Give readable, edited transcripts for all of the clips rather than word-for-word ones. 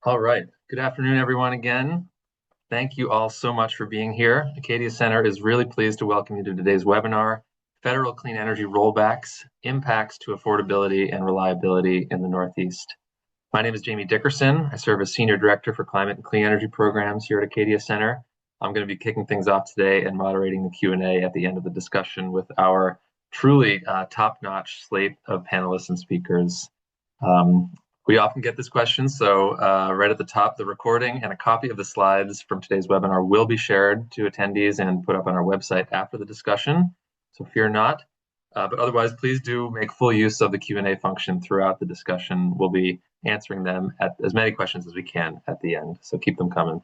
All right. Good afternoon, everyone, again. Thank you all so much for being here. Acadia Center is really pleased to welcome you to today's webinar, Federal Clean Energy Rollbacks, Impacts to Affordability and Reliability in the Northeast. My name is Jamie Dickerson. I serve as Senior Director for Climate and Clean Energy Programs here at Acadia Center. I'm going to be kicking things off today and moderating the Q&A at the end of the discussion with our truly top-notch slate of panelists and speakers. We often get this question, so right at the top, the recording and a copy of the slides from today's webinar will be shared to attendees and put up on our website after the discussion, so fear not. But otherwise, please do make full use of the Q&A function throughout the discussion. We'll be answering them at as many questions as we can at the end, so keep them coming.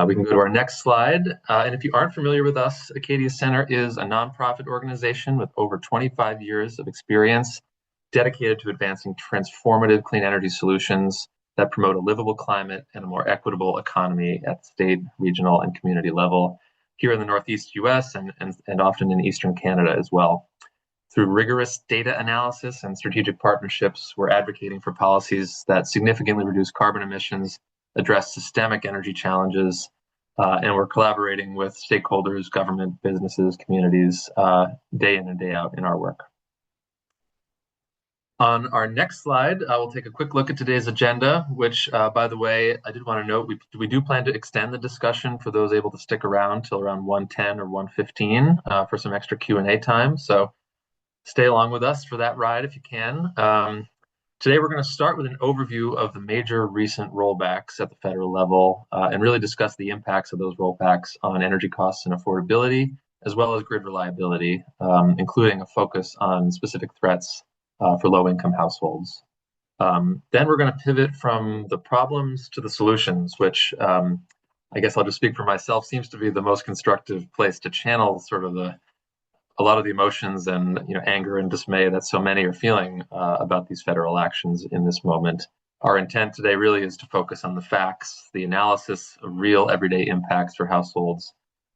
We can go to our next slide. And if you aren't familiar with us, Acadia Center is a nonprofit organization with over 25 years of experience dedicated to advancing transformative clean energy solutions that promote a livable climate and a more equitable economy at state, regional, and community level here in the Northeast US and often in Eastern Canada as well. Through rigorous data analysis and strategic partnerships, we're advocating for policies that significantly reduce carbon emissions, address systemic energy challenges, and we're collaborating with stakeholders, government, businesses, communities, day in and day out in our work. On our next slide, we'll take a quick look at today's agenda, which, by the way, I did want to note, we do plan to extend the discussion for those able to stick around till around 1:10 or 1:15 for some extra Q&A time. So stay along with us for that ride if you can. Today, we're going to start with an overview of the major recent rollbacks at the federal level and really discuss the impacts of those rollbacks on energy costs and affordability, as well as grid reliability, including a focus on specific threats for low-income households. Then we're going to pivot from the problems to the solutions, which I guess I'll just speak for myself, seems to be the most constructive place to channel sort of a lot of the emotions and anger and dismay that so many are feeling about these federal actions in this moment. Our intent today really is to focus on the facts, the analysis of real everyday impacts for households,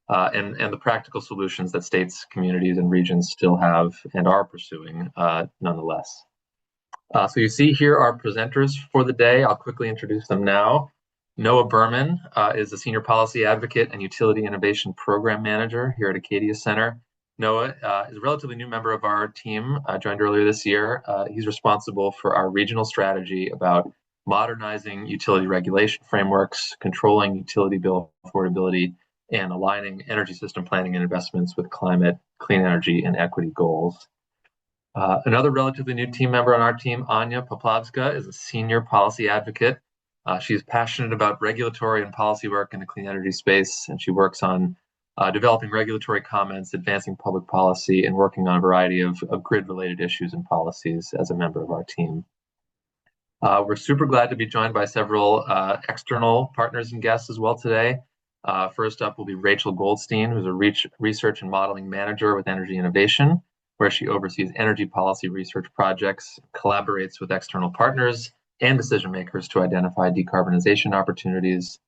and the practical solutions that states, communities, and regions still have and are pursuing nonetheless. So you see here our presenters for the day. I'll quickly introduce them now. Noah Berman is a Senior Policy Advocate and Utility Innovation Program Manager here at Acadia Center. Noah is a relatively new member of our team, joined earlier this year. He's responsible for our regional strategy about modernizing utility regulation frameworks, controlling utility bill affordability, and aligning energy system planning and investments with climate, clean energy, and equity goals. Another relatively new team member on our team, Anya Poplavska, is a Senior Policy Advocate. She's passionate about regulatory and policy work in the clean energy space, and she works on developing regulatory comments, advancing public policy, and working on a variety of grid-related issues and policies as a member of our team. We're super glad to be joined by several external partners and guests as well today. First up will be Rachel Goldstein, who's a research and modeling manager with Energy Innovation, where she oversees energy policy research projects, collaborates with external partners and decision makers to identify decarbonization opportunities.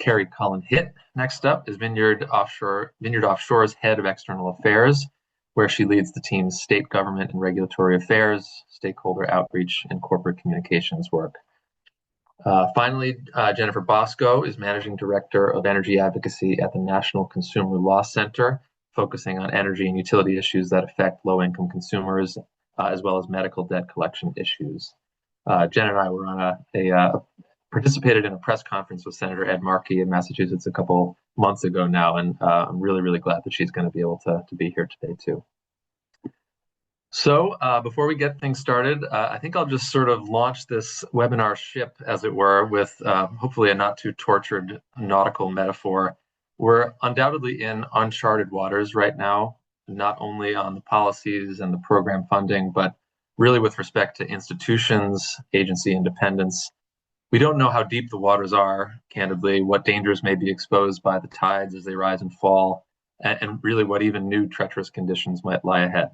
Carrie Cullen Hitt, next up, is Vineyard Offshore's head of external affairs, where she leads the team's state government and regulatory affairs, stakeholder outreach, and corporate communications work. Finally, Jennifer Bosco is Managing Director of Energy Advocacy at the National Consumer Law Center, focusing on energy and utility issues that affect low-income consumers, as well as medical debt collection issues. Jen and I were on participated in a press conference with Senator Ed Markey in Massachusetts a couple months ago now, and I'm really, really glad that she's going to be able to be here today too. So before we get things started, I think I'll just sort of launch this webinar ship, as it were, with hopefully a not too tortured nautical metaphor. We're undoubtedly in uncharted waters right now, not only on the policies and the program funding, but really with respect to institutions, agency independence. We don't know how deep the waters are, candidly, what dangers may be exposed by the tides as they rise and fall, and really what even new treacherous conditions might lie ahead.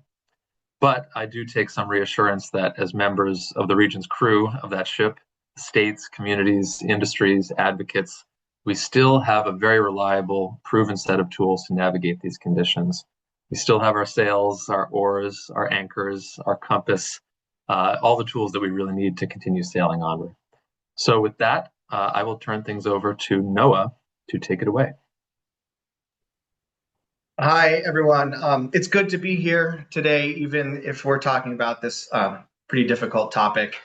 But I do take some reassurance that as members of the region's crew of that ship, states, communities, industries, advocates, we still have a very reliable, proven set of tools to navigate these conditions. We still have our sails, our oars, our anchors, our compass, all the tools that we really need to continue sailing onward. So with that, I will turn things over to Noah to take it away. Hi, everyone. It's good to be here today, even if we're talking about this pretty difficult topic.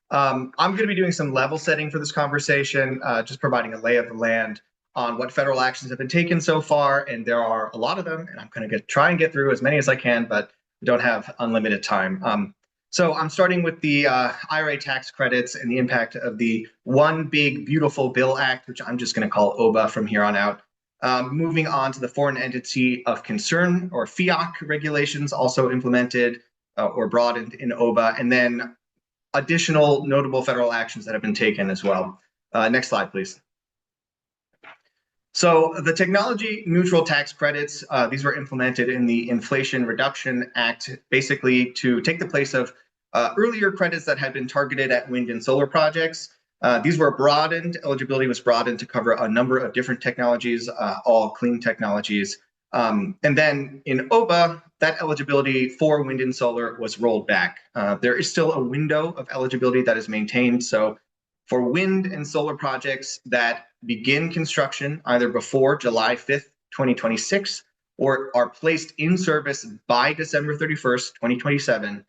I'm going to be doing some level setting for this conversation, just providing a lay of the land on what federal actions have been taken so far, and there are a lot of them, and I'm going to try and get through as many as I can, but we don't have unlimited time. So I'm starting with the IRA tax credits and the impact of the One Big Beautiful Bill Act, which I'm just going to call OBA from here on out. Moving on to the Foreign Entity of Concern, or FEOC regulations, also implemented or broadened in OBA, and then additional notable federal actions that have been taken as well. Next slide, please. So the technology neutral tax credits, these were implemented in the Inflation Reduction Act, basically to take the place of earlier credits that had been targeted at wind and solar projects. These were broadened, eligibility was broadened to cover a number of different technologies, all clean technologies. And then in OBA, that eligibility for wind and solar was rolled back. There is still a window of eligibility that is maintained. So for wind and solar projects that begin construction either before July 5th, 2026, or are placed in service by December 31st, 2027,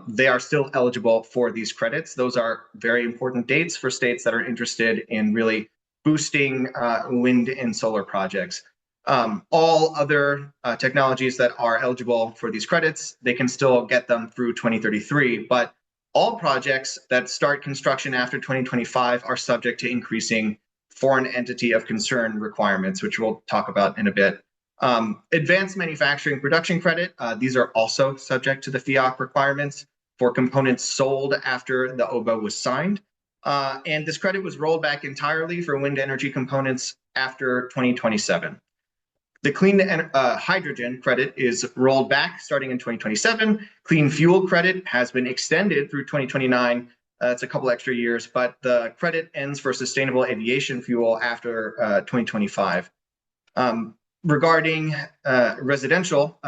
they are still eligible for these credits. Those are very important dates for states that are interested in really boosting wind and solar projects. All other technologies that are eligible for these credits, they can still get them through 2033, but all projects that start construction after 2025 are subject to increasing foreign entity of concern requirements, which we'll talk about in a bit. Advanced manufacturing production credit, these are also subject to the FEOC requirements for components sold after the OBA was signed. And this credit was rolled back entirely for wind energy components after 2027. The clean hydrogen credit is rolled back starting in 2027. Clean fuel credit has been extended through 2029. It's a couple extra years, but the credit ends for sustainable aviation fuel after 2025. Regarding residential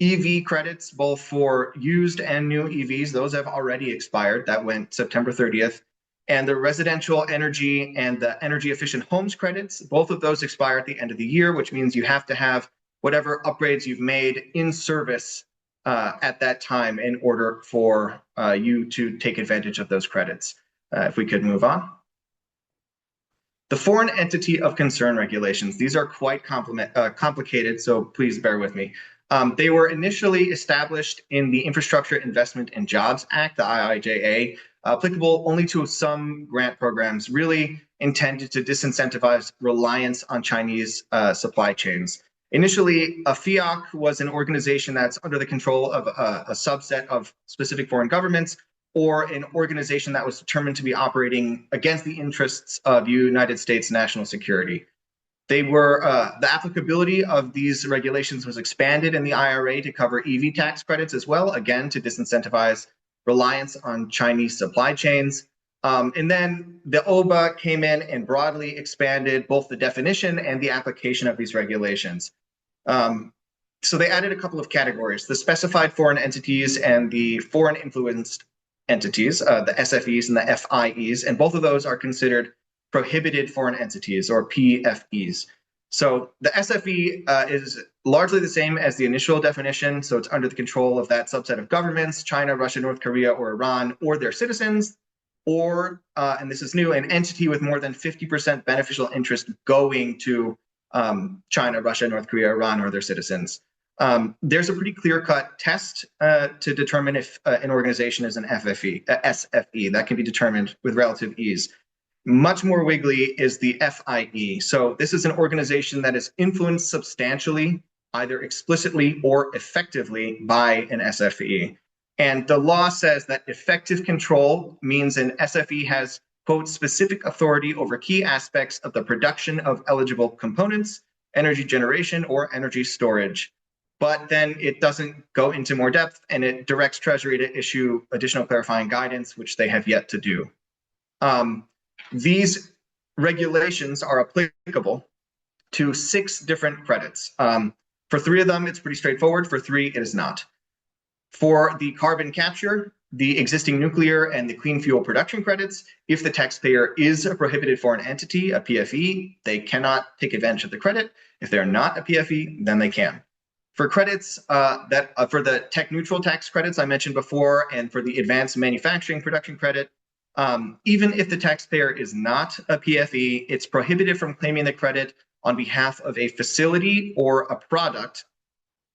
EV credits, both for used and new EVs, those have already expired. That went September 30th. And the residential energy and the energy efficient homes credits, both of those expire at the end of the year, which means you have to have whatever upgrades you've made in service at that time in order for you to take advantage of those credits. If we could move on. The Foreign Entity of Concern regulations, these are quite complicated, so please bear with me. They were initially established in the Infrastructure Investment and Jobs Act, the IIJA, applicable only to some grant programs, really intended to disincentivize reliance on Chinese supply chains. Initially, a FEOC was an organization that's under the control of a subset of specific foreign governments, or an organization that was determined to be operating against the interests of United States national security. They were the applicability of these regulations was expanded in the IRA to cover EV tax credits as well, again to disincentivize reliance on Chinese supply chains. And then the OBA came in and broadly expanded both the definition and the application of these regulations. So they added a couple of categories: the specified foreign entities and the foreign influenced entities, the SFEs and the FIEs, and both of those are considered prohibited foreign entities, or PFEs. So the SFE is largely the same as the initial definition, so it's under the control of that subset of governments: China, Russia, North Korea, or Iran, or their citizens, or, and this is new, an entity with more than 50% beneficial interest going to China, Russia, North Korea, Iran, or their citizens. There's a pretty clear-cut test to determine if an organization is an SFE. That can be determined with relative ease. Much more wiggly is the FIE. So this is an organization that is influenced substantially, either explicitly or effectively, by an SFE. And the law says that effective control means an SFE has, quote, specific authority over key aspects of the production of eligible components, energy generation, or energy storage. But then it doesn't go into more depth, and it directs Treasury to issue additional clarifying guidance, which they have yet to do. These regulations are applicable to 6 different credits. For 3 of them, it's pretty straightforward. For 3, it is not. For the carbon capture, the existing nuclear and the clean fuel production credits. If the taxpayer is a prohibited foreign entity, a PFE, they cannot take advantage of the credit. If they're not a PFE, then they can. For credits for the tech neutral tax credits I mentioned before, and for the advanced manufacturing production credit, even if the taxpayer is not a PFE, it's prohibited from claiming the credit on behalf of a facility or a product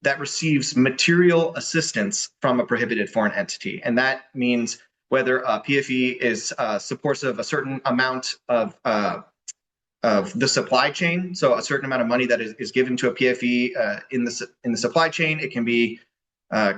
that receives material assistance from a prohibited foreign entity. And that means whether a PFE is supportive of a certain amount of the supply chain, so a certain amount of money that is given to a PFE in the supply chain. It can be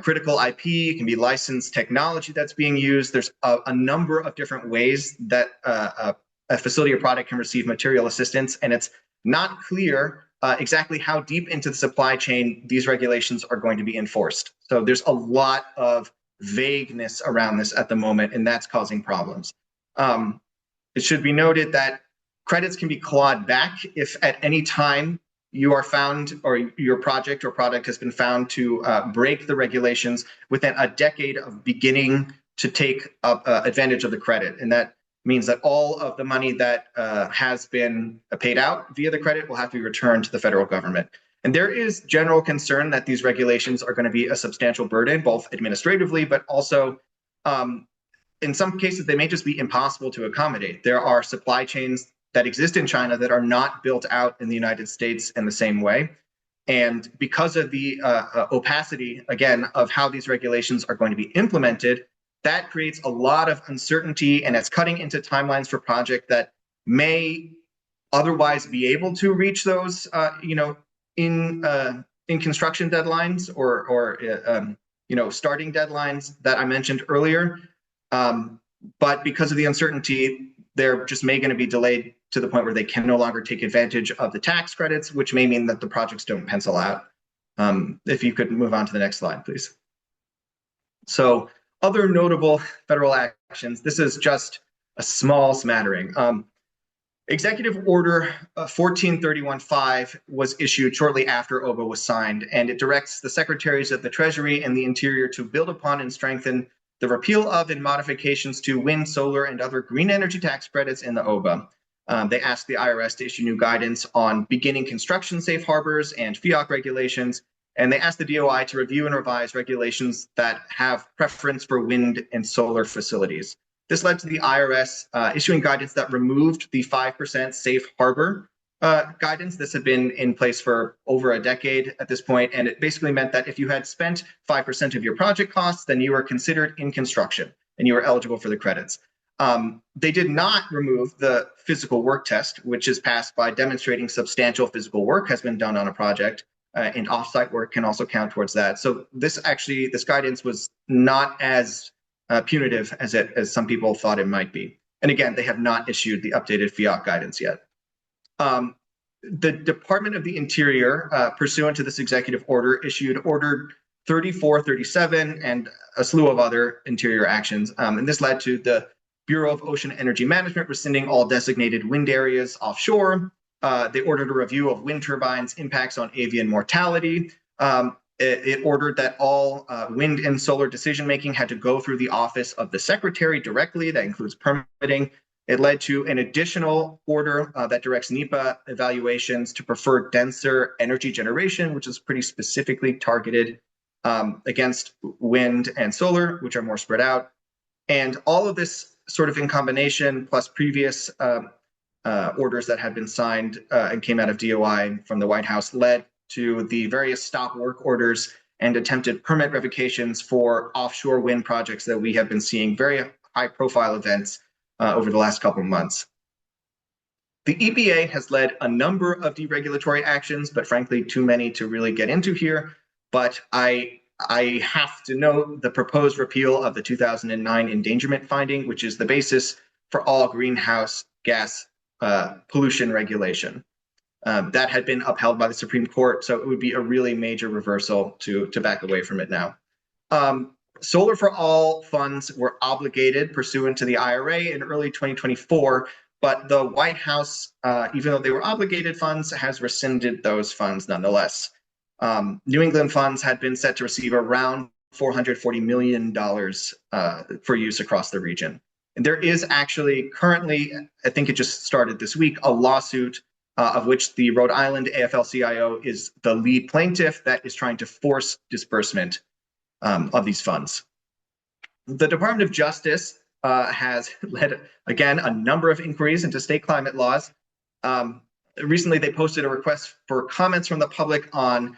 critical IP, it can be licensed technology that's being used. There's a number of different ways that a facility or product can receive material assistance, and it's not clear exactly how deep into the supply chain these regulations are going to be enforced. So there's a lot of vagueness around this at the moment, and that's causing problems. It should be noted that credits can be clawed back if at any time you are found, or your project or product has been found to break the regulations within a decade of beginning to take advantage of the credit. And that means that all of the money that has been paid out via the credit will have to be returned to the federal government. And there is general concern that these regulations are going to be a substantial burden, both administratively, but also in some cases, they may just be impossible to accommodate. There are supply chains that exist in China that are not built out in the United States in the same way. And because of the opacity, again, of how these regulations are going to be implemented, that creates a lot of uncertainty, and it's cutting into timelines for projects that may otherwise be able to reach those, in construction deadlines or starting deadlines that I mentioned earlier. But because of the uncertainty, they're just going to be delayed to the point where they can no longer take advantage of the tax credits, which may mean that the projects don't pencil out. If you could move on to the next slide, please. So other notable federal actions, this is just a small smattering. Executive Order 14315 was issued shortly after OBA was signed, and it directs the Secretaries of the Treasury and the Interior to build upon and strengthen the repeal of and modifications to wind, solar, and other green energy tax credits in the OBA. They asked the IRS to issue new guidance on beginning construction safe harbors and FEOC regulations, and they asked the DOI to review and revise regulations that have preference for wind and solar facilities. This led to the IRS issuing guidance that removed the 5% safe harbor guidance. This had been in place for over a decade at this point, and it basically meant that if you had spent 5% of your project costs, then you were considered in construction and you were eligible for the credits. They did not remove the physical work test, which is passed by demonstrating substantial physical work has been done on a project, and offsite work can also count towards that. So this guidance was not as punitive as some people thought it might be. And again, they have not issued the updated FEOC guidance yet. The Department of the Interior, pursuant to this executive order, issued Order 3437 and a slew of other interior actions. And this led to the Bureau of Ocean Energy Management rescinding all designated wind areas offshore. They ordered a review of wind turbines' impacts on avian mortality. It ordered that all wind and solar decision-making had to go through the office of the secretary directly. That includes permitting. It led to an additional order that directs NEPA evaluations to prefer denser energy generation, which is pretty specifically targeted against wind and solar, which are more spread out. And all of this sort of in combination, plus previous orders that had been signed and came out of DOI from the White House, led to the various stop work orders and attempted permit revocations for offshore wind projects that we have been seeing, very high profile events over the last couple of months. The EPA has led a number of deregulatory actions, but frankly, too many to really get into here. But I have to note the proposed repeal of the 2009 endangerment finding, which is the basis for all greenhouse gas pollution regulation. That had been upheld by the Supreme Court, so it would be a really major reversal to back away from it now. Solar for All funds were obligated pursuant to the IRA in early 2024, but the White House, even though they were obligated funds, has rescinded those funds nonetheless. New England funds had been set to receive around $440 million for use across the region. And there is actually currently, I think it just started this week, a lawsuit of which the Rhode Island AFL-CIO is the lead plaintiff that is trying to force disbursement of these funds. The Department of Justice has led, again, a number of inquiries into state climate laws. Recently, they posted a request for comments from the public on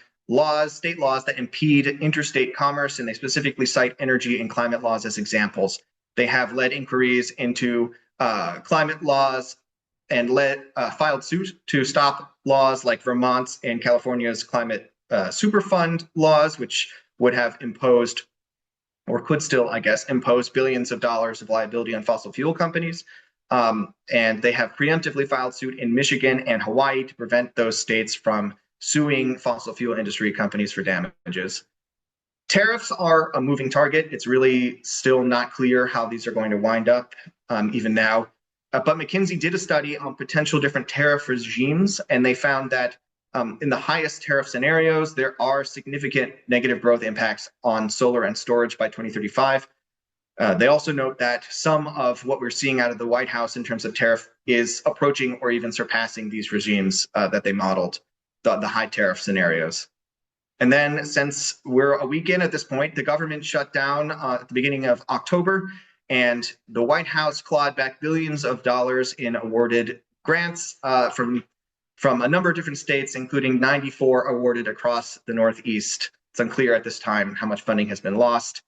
state laws that impede interstate commerce, and they specifically cite energy and climate laws as examples. They have led inquiries into climate laws and filed suit to stop laws like Vermont's and California's climate superfund laws, which would have imposed, or could still, I guess, impose billions of dollars of liability on fossil fuel companies. And they have preemptively filed suit in Michigan and Hawaii to prevent those states from suing fossil fuel industry companies for damages. Tariffs are a moving target. It's really still not clear how these are going to wind up, even now. But McKinsey did a study on potential different tariff regimes, and they found that in the highest tariff scenarios, there are significant negative growth impacts on solar and storage by 2035. They also note that some of what we're seeing out of the White House in terms of tariff is approaching or even surpassing these regimes that they modeled, the high tariff scenarios. And then, since we're a week in at this point, the government shut down at the beginning of October, and the White House clawed back billions of dollars in awarded grants from a number of different states, including 94 awarded across the Northeast. It's unclear at this time how much funding has been lost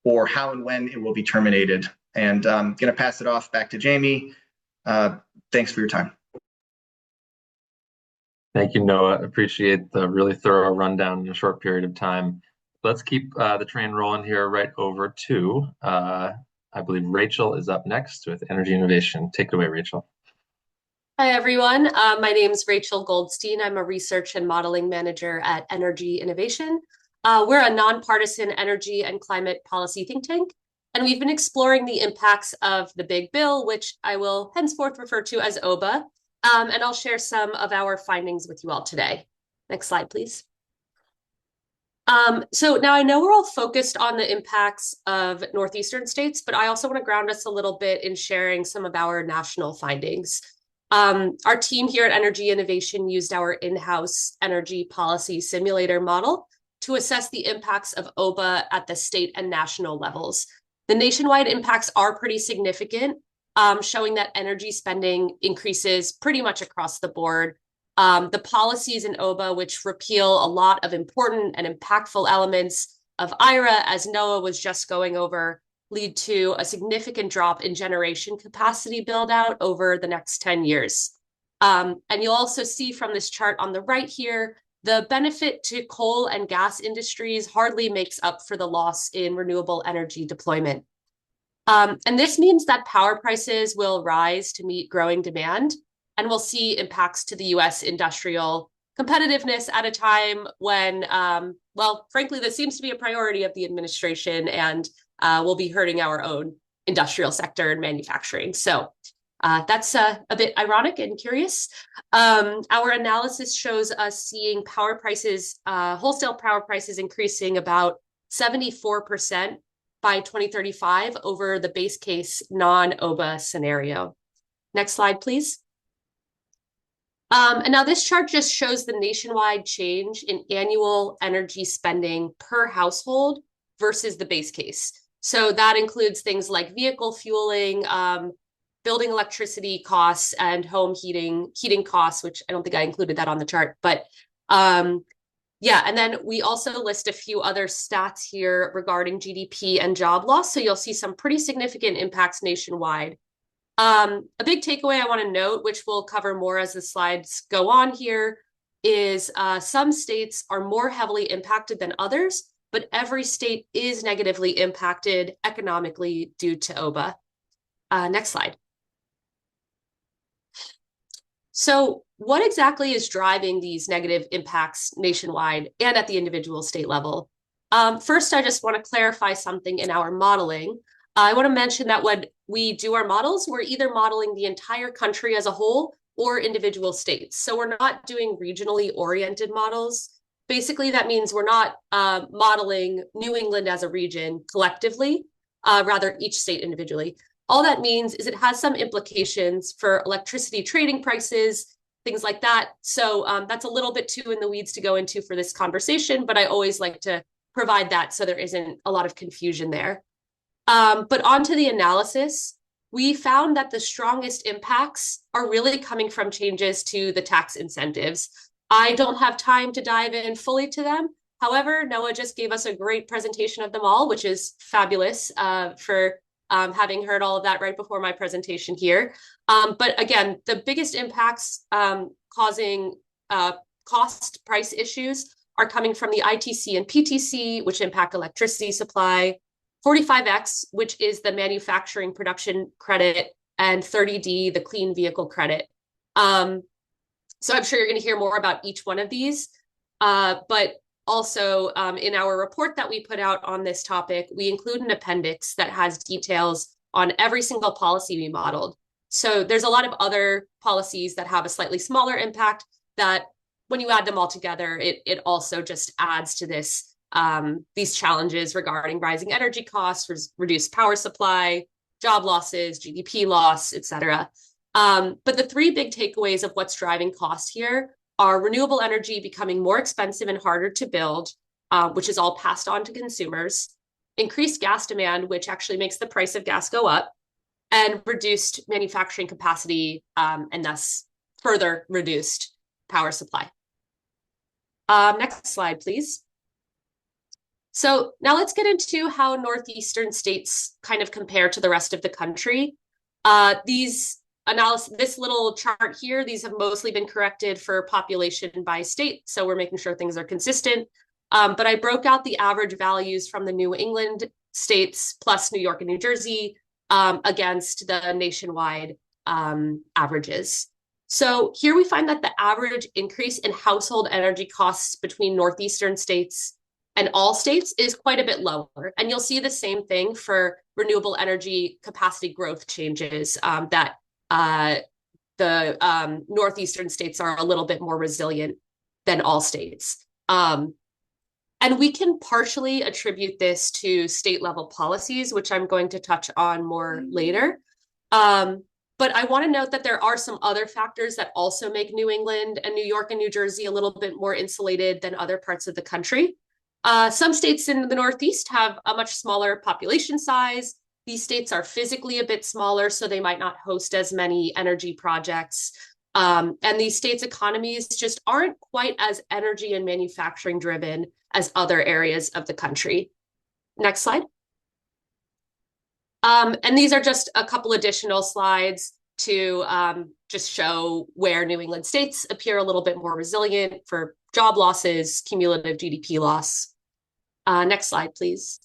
or how and when it will be terminated. And I'm going to pass it off back to Jamie. Thanks for your time. Thank you, Noah. Appreciate the really thorough rundown in a short period of time. Let's keep the train rolling here right over to, I believe Rachel is up next with Energy Innovation. Take it away, Rachel. Hi, everyone. My name is Rachel Goldstein. I'm a research and modeling manager at Energy Innovation. We're a nonpartisan energy and climate policy think tank, and we've been exploring the impacts of the Big Bill, which I will henceforth refer to as OBA, and I'll share some of our findings with you all today. Next slide, please. So now I know we're all focused on the impacts of northeastern states, but I also want to ground us a little bit in sharing some of our national findings. Our team here at Energy Innovation used our in-house energy policy simulator model to assess the impacts of OBA at the state and national levels. The nationwide impacts are pretty significant, showing that energy spending increases pretty much across the board. The policies in OBA, which repeal a lot of important and impactful elements of IRA, as Noah was just going over, lead to a significant drop in generation capacity build out over the next 10 years. And you'll also see from this chart on the right here, the benefit to coal and gas industries hardly makes up for the loss in renewable energy deployment. And this means that power prices will rise to meet growing demand, and we'll see impacts to the US industrial competitiveness at a time when, well, frankly, this seems to be a priority of the administration, and will be hurting our own industrial sector and manufacturing. So that's a bit ironic and curious. Our analysis shows us seeing power prices, wholesale power prices increasing about 74% by 2035 over the base case non-OBA scenario. Next slide, please. And now this chart just shows the nationwide change in annual energy spending per household versus the base case. So that includes things like vehicle fueling, building electricity costs, and home heating costs, which I don't think I included that on the chart. But yeah, and then we also list a few other stats here regarding GDP and job loss. So you'll see some pretty significant impacts nationwide. A big takeaway I want to note, which we'll cover more as the slides go on here, is some states are more heavily impacted than others, but every state is negatively impacted economically due to OBA. Next slide. So what exactly is driving these negative impacts nationwide and at the individual state level? First, I just want to clarify something in our modeling. I want to mention that when we do our models, we're either modeling the entire country as a whole or individual states. So we're not doing regionally oriented models. Basically, that means we're not modeling New England as a region collectively, rather each state individually. All that means is it has some implications for electricity trading prices, things like that. So that's a little bit too in the weeds to go into for this conversation, but I always like to provide that so there isn't a lot of confusion there. But on to the analysis, we found that the strongest impacts are really coming from changes to the tax incentives. I don't have time to dive in fully to them. However, Noah just gave us a great presentation of them all, which is fabulous for having heard all of that right before my presentation here. But again, the biggest impacts causing cost price issues are coming from the ITC and PTC, which impact electricity supply, 45X, which is the manufacturing production credit, and 30D, the clean vehicle credit. So I'm sure you're going to hear more about each one of these. But also in our report that we put out on this topic, we include an appendix that has details on every single policy we modeled. So there's a lot of other policies that have a slightly smaller impact that when you add them all together, it also just adds to this these challenges regarding rising energy costs, reduced power supply, job losses, GDP loss, et cetera. But the three big takeaways of what's driving cost here are renewable energy becoming more expensive and harder to build, which is all passed on to consumers, increased gas demand, which actually makes the price of gas go up, and reduced manufacturing capacity, and thus further reduced power supply. Next slide, please. So now let's get into how northeastern states kind of compare to the rest of the country. This little chart here, these have mostly been corrected for population by state, so we're making sure things are consistent. But I broke out the average values from the New England states plus New York and New Jersey against the nationwide averages. So here we find that the average increase in household energy costs between northeastern states and all states is quite a bit lower. And you'll see the same thing for renewable energy capacity growth changes, that the northeastern states are a little bit more resilient than all states. And we can partially attribute this to state level policies, which I'm going to touch on more later. But I want to note that there are some other factors that also make New England and New York and New Jersey a little bit more insulated than other parts of the country. Some states in the Northeast have a much smaller population size. These states are physically a bit smaller, so they might not host as many energy projects. And these states' economies just aren't quite as energy and manufacturing driven as other areas of the country. Next slide. And these are just a couple additional slides to just show where New England states appear a little bit more resilient for job losses, cumulative GDP loss. Next slide, please.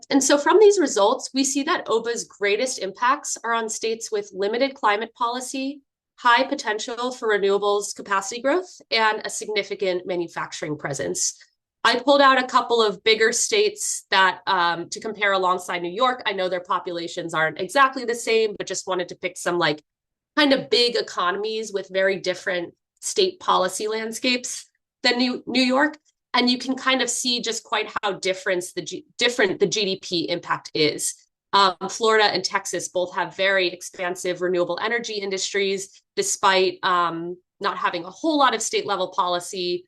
And so from these results, we see that OBA's greatest impacts are on states with limited climate policy, high potential for renewables capacity growth, and a significant manufacturing presence. I pulled out a couple of bigger states that to compare alongside New York. I know their populations aren't exactly the same, but just wanted to pick some like kind of big economies with very different state policy landscapes than New York. And you can kind of see just quite how different the GDP impact is. Florida and Texas both have very expansive renewable energy industries, despite not having a whole lot of state level policy,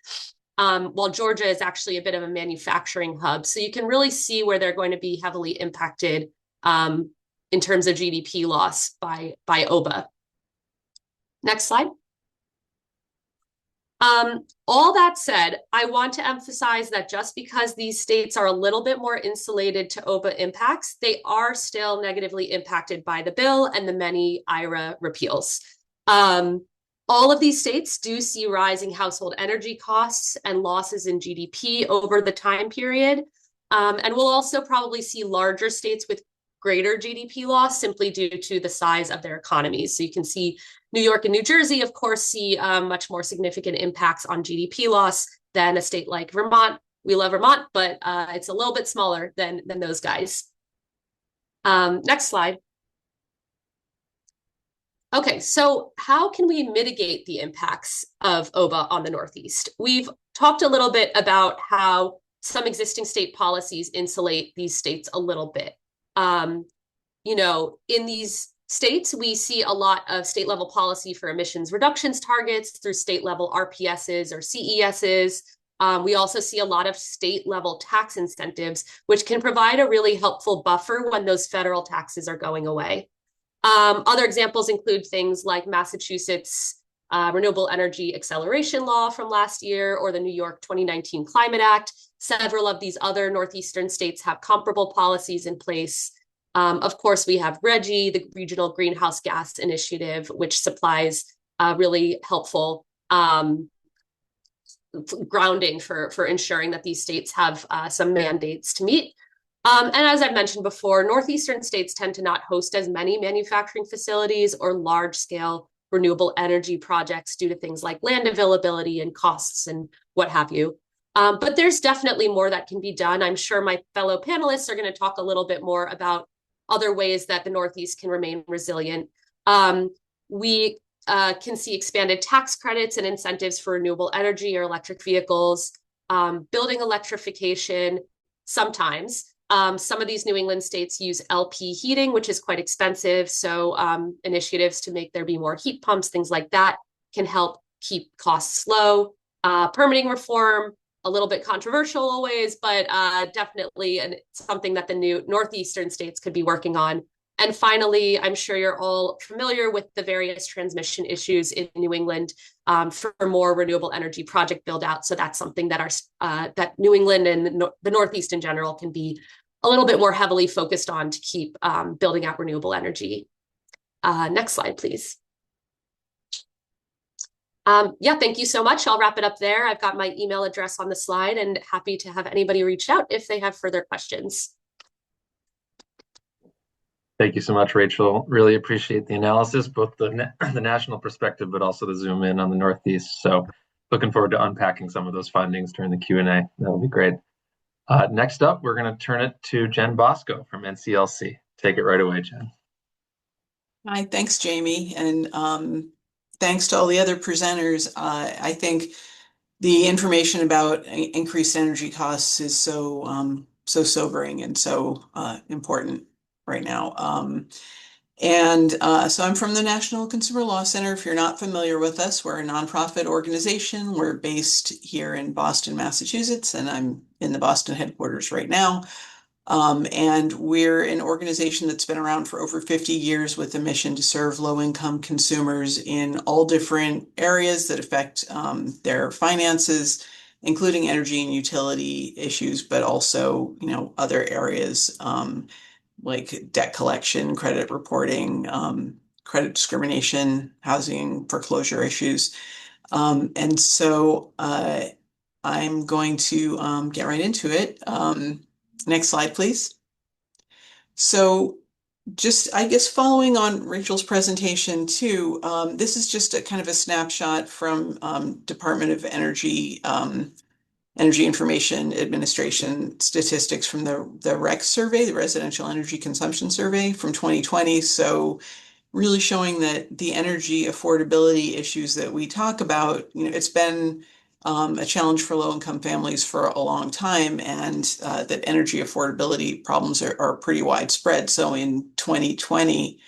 while Georgia is actually a bit of a manufacturing hub. So you can really see where they're going to be heavily impacted in terms of GDP loss by OBA. Next slide. All that said, I want to emphasize that just because these states are a little bit more insulated to OBA impacts, they are still negatively impacted by the bill and the many IRA repeals. All of these states do see rising household energy costs and losses in GDP over the time period. And we'll also probably see larger states with greater GDP loss simply due to the size of their economies. So you can see New York and New Jersey, of course, see much more significant impacts on GDP loss than a state like Vermont. We love Vermont, but it's a little bit smaller than those guys. Next slide. Okay, so how can we mitigate the impacts of OBA on the Northeast? We've talked a little bit about how some existing state policies insulate these states a little bit. Um, in these states, we see a lot of state level policy for emissions reductions targets through state level RPSs or CESs. We also see a lot of state level tax incentives, which can provide a really helpful buffer when those federal taxes are going away. Other examples include things like Massachusetts Renewable Energy Acceleration Law from last year or the New York 2019 Climate Act. Several of these other Northeastern states have comparable policies in place. Of course, we have RGGI, the Regional Greenhouse Gas Initiative, which supplies really helpful grounding for ensuring that these states have some mandates to meet. And as I've mentioned before, Northeastern states tend to not host as many manufacturing facilities or large-scale renewable energy projects due to things like land availability and costs and what have you. But there's definitely more that can be done. I'm sure my fellow panelists are going to talk a little bit more about other ways that the Northeast can remain resilient. We can see expanded tax credits and incentives for renewable energy or electric vehicles, building electrification sometimes. Some of these New England states use LP heating, which is quite expensive. So initiatives to make there be more heat pumps, things like that, can help keep costs low. Permitting reform, a little bit controversial always, but definitely something that the new Northeastern states could be working on. And finally, I'm sure you're all familiar with the various transmission issues in New England for more renewable energy project build out. So that's something that that New England and the Northeast in general can be a little bit more heavily focused on to keep building out renewable energy. Next slide, please. Yeah, thank you so much. I'll wrap it up there. I've got my email address on the slide and happy to have anybody reach out if they have further questions. Thank you so much, Rachel. Really appreciate the analysis, both the national perspective, but also the zoom in on the Northeast. So looking forward to unpacking some of those findings during the Q&A. That'll be great. Next up, we're going to turn it to Jen Bosco from NCLC. Take it right away, Jen. Hi, thanks, Jamie. And thanks to all the other presenters. I think the information about increased energy costs is so sobering and so important right now. So I'm from the National Consumer Law Center. If you're not familiar with us, we're a nonprofit organization. We're based here in Boston, Massachusetts, and I'm in the Boston headquarters right now. And we're an organization that's been around for over 50 years with a mission to serve low-income consumers in all different areas that affect their finances, including energy and utility issues, but also, other areas like debt collection, credit reporting, credit discrimination, housing foreclosure issues. And so I'm going to get right into it. Next slide, please. So just, I guess, following on Rachel's presentation too, this is just a kind of a snapshot from Department of Energy Energy Information Administration statistics from the REC survey, the Residential Energy Consumption Survey from 2020. So really showing that the energy affordability issues that we talk about, it's been a challenge for low-income families for a long time, and that energy affordability problems are pretty widespread. So in 2020,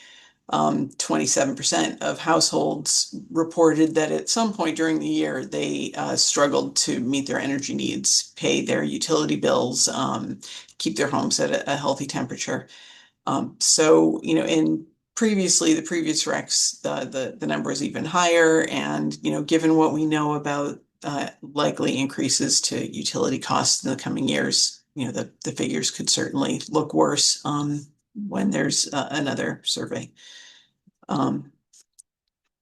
27% of households reported that at some point during the year they struggled to meet their energy needs, pay their utility bills, keep their homes at a healthy temperature. So, in the previous RECs, the number is even higher. And, given what we know about likely increases to utility costs in the coming years, the figures could certainly look worse when there's another survey.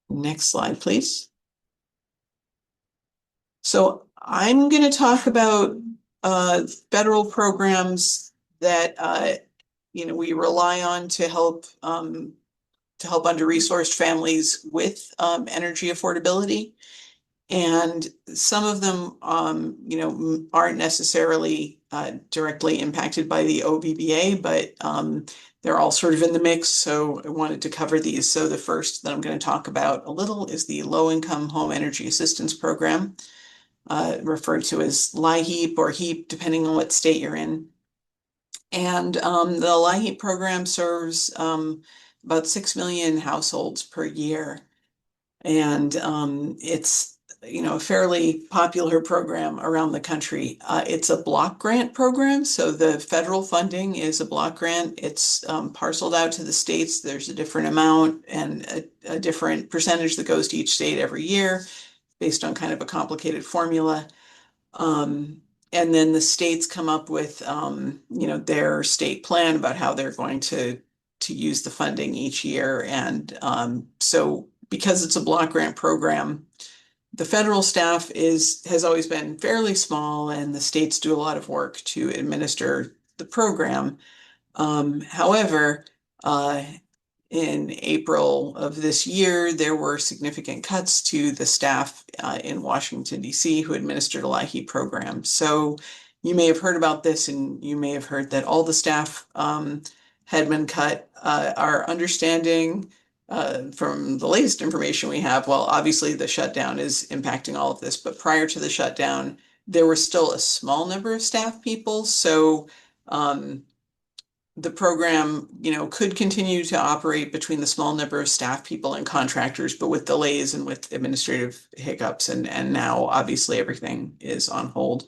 Next slide, please. So I'm going to talk about federal programs that we rely on to help under-resourced families with energy affordability. And some of them, aren't necessarily directly impacted by the OBBA, but they're all sort of in the mix, so I wanted to cover these. So the first that I'm going to talk about a little is the Low-Income Home Energy Assistance Program, referred to as LIHEAP or HEAP, depending on what state you're in. And the LIHEAP program serves about 6 million households per year. And it's a fairly popular program around the country. It's a block grant program, so the federal funding is a block grant. It's parceled out to the states. There's a different amount and a different percentage that goes to each state every year based on kind of a complicated formula. And then the states come up with their state plan about how they're going to use the funding each year. And so because it's a block grant program, the federal staff has always been fairly small, and the states do a lot of work to administer the program. However, in April of this year, there were significant cuts to the staff in Washington, D.C., who administered a LIHEAP program. So you may have heard about this, and you may have heard that all the staff had been cut. Our understanding from the latest information we have, well, obviously the shutdown is impacting all of this, but prior to the shutdown, there were still a small number of staff people. So the program, could continue to operate between the small number of staff people and contractors, but with delays and with administrative hiccups. And now obviously everything is on hold.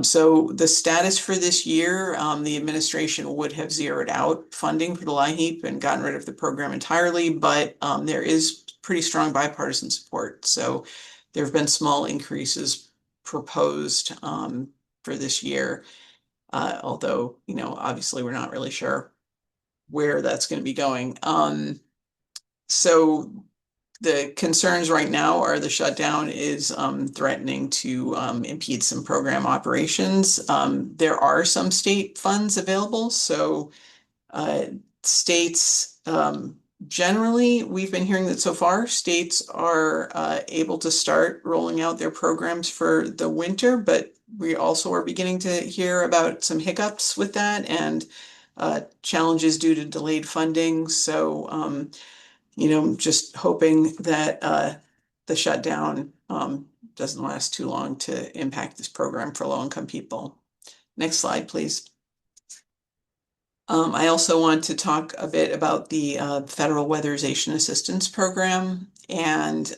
So the status for this year, the administration would have zeroed out funding for the LIHEAP and gotten rid of the program entirely, but there is pretty strong bipartisan support. So there have been small increases proposed for this year, although, obviously we're not really sure where that's going to be going. So the concerns right now are the shutdown is threatening to impede some program operations. There are some state funds available. So states, generally, we've been hearing that so far states are able to start rolling out their programs for the winter, but we also are beginning to hear about some hiccups with that and challenges due to delayed funding. So just hoping that the shutdown doesn't last too long to impact this program for low-income people. Next slide, please. I also want to talk a bit about the Federal Weatherization Assistance Program. And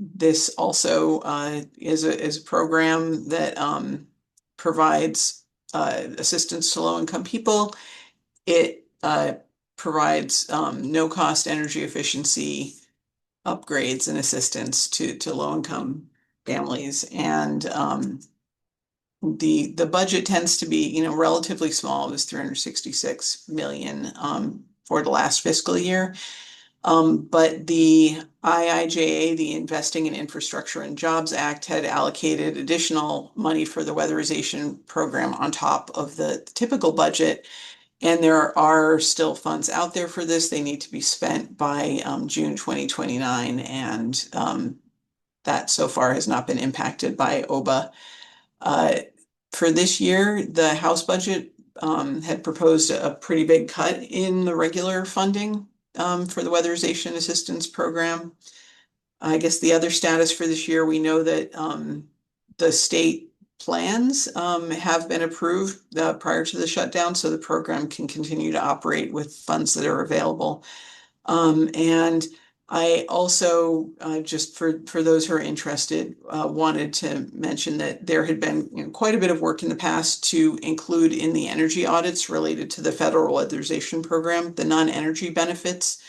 this also is a program that provides assistance to low-income people. It provides no-cost energy efficiency upgrades and assistance to low-income families. And the budget tends to be, relatively small. It was $366 million for the last fiscal year. But the IIJA, the Investing in Infrastructure and Jobs Act, had allocated additional money for the weatherization program on top of the typical budget. And there are still funds out there for this. They need to be spent by June 2029. And that so far has not been impacted by OBA. For this year, the House budget had proposed a pretty big cut in the regular funding for the Weatherization Assistance Program. I guess the other status for this year, we know that the state plans have been approved prior to the shutdown, so the program can continue to operate with funds that are available. And I also, just for those who are interested, wanted to mention that there had been quite a bit of work in the past to include in the energy audits related to the Federal Weatherization Program, the non-energy benefits,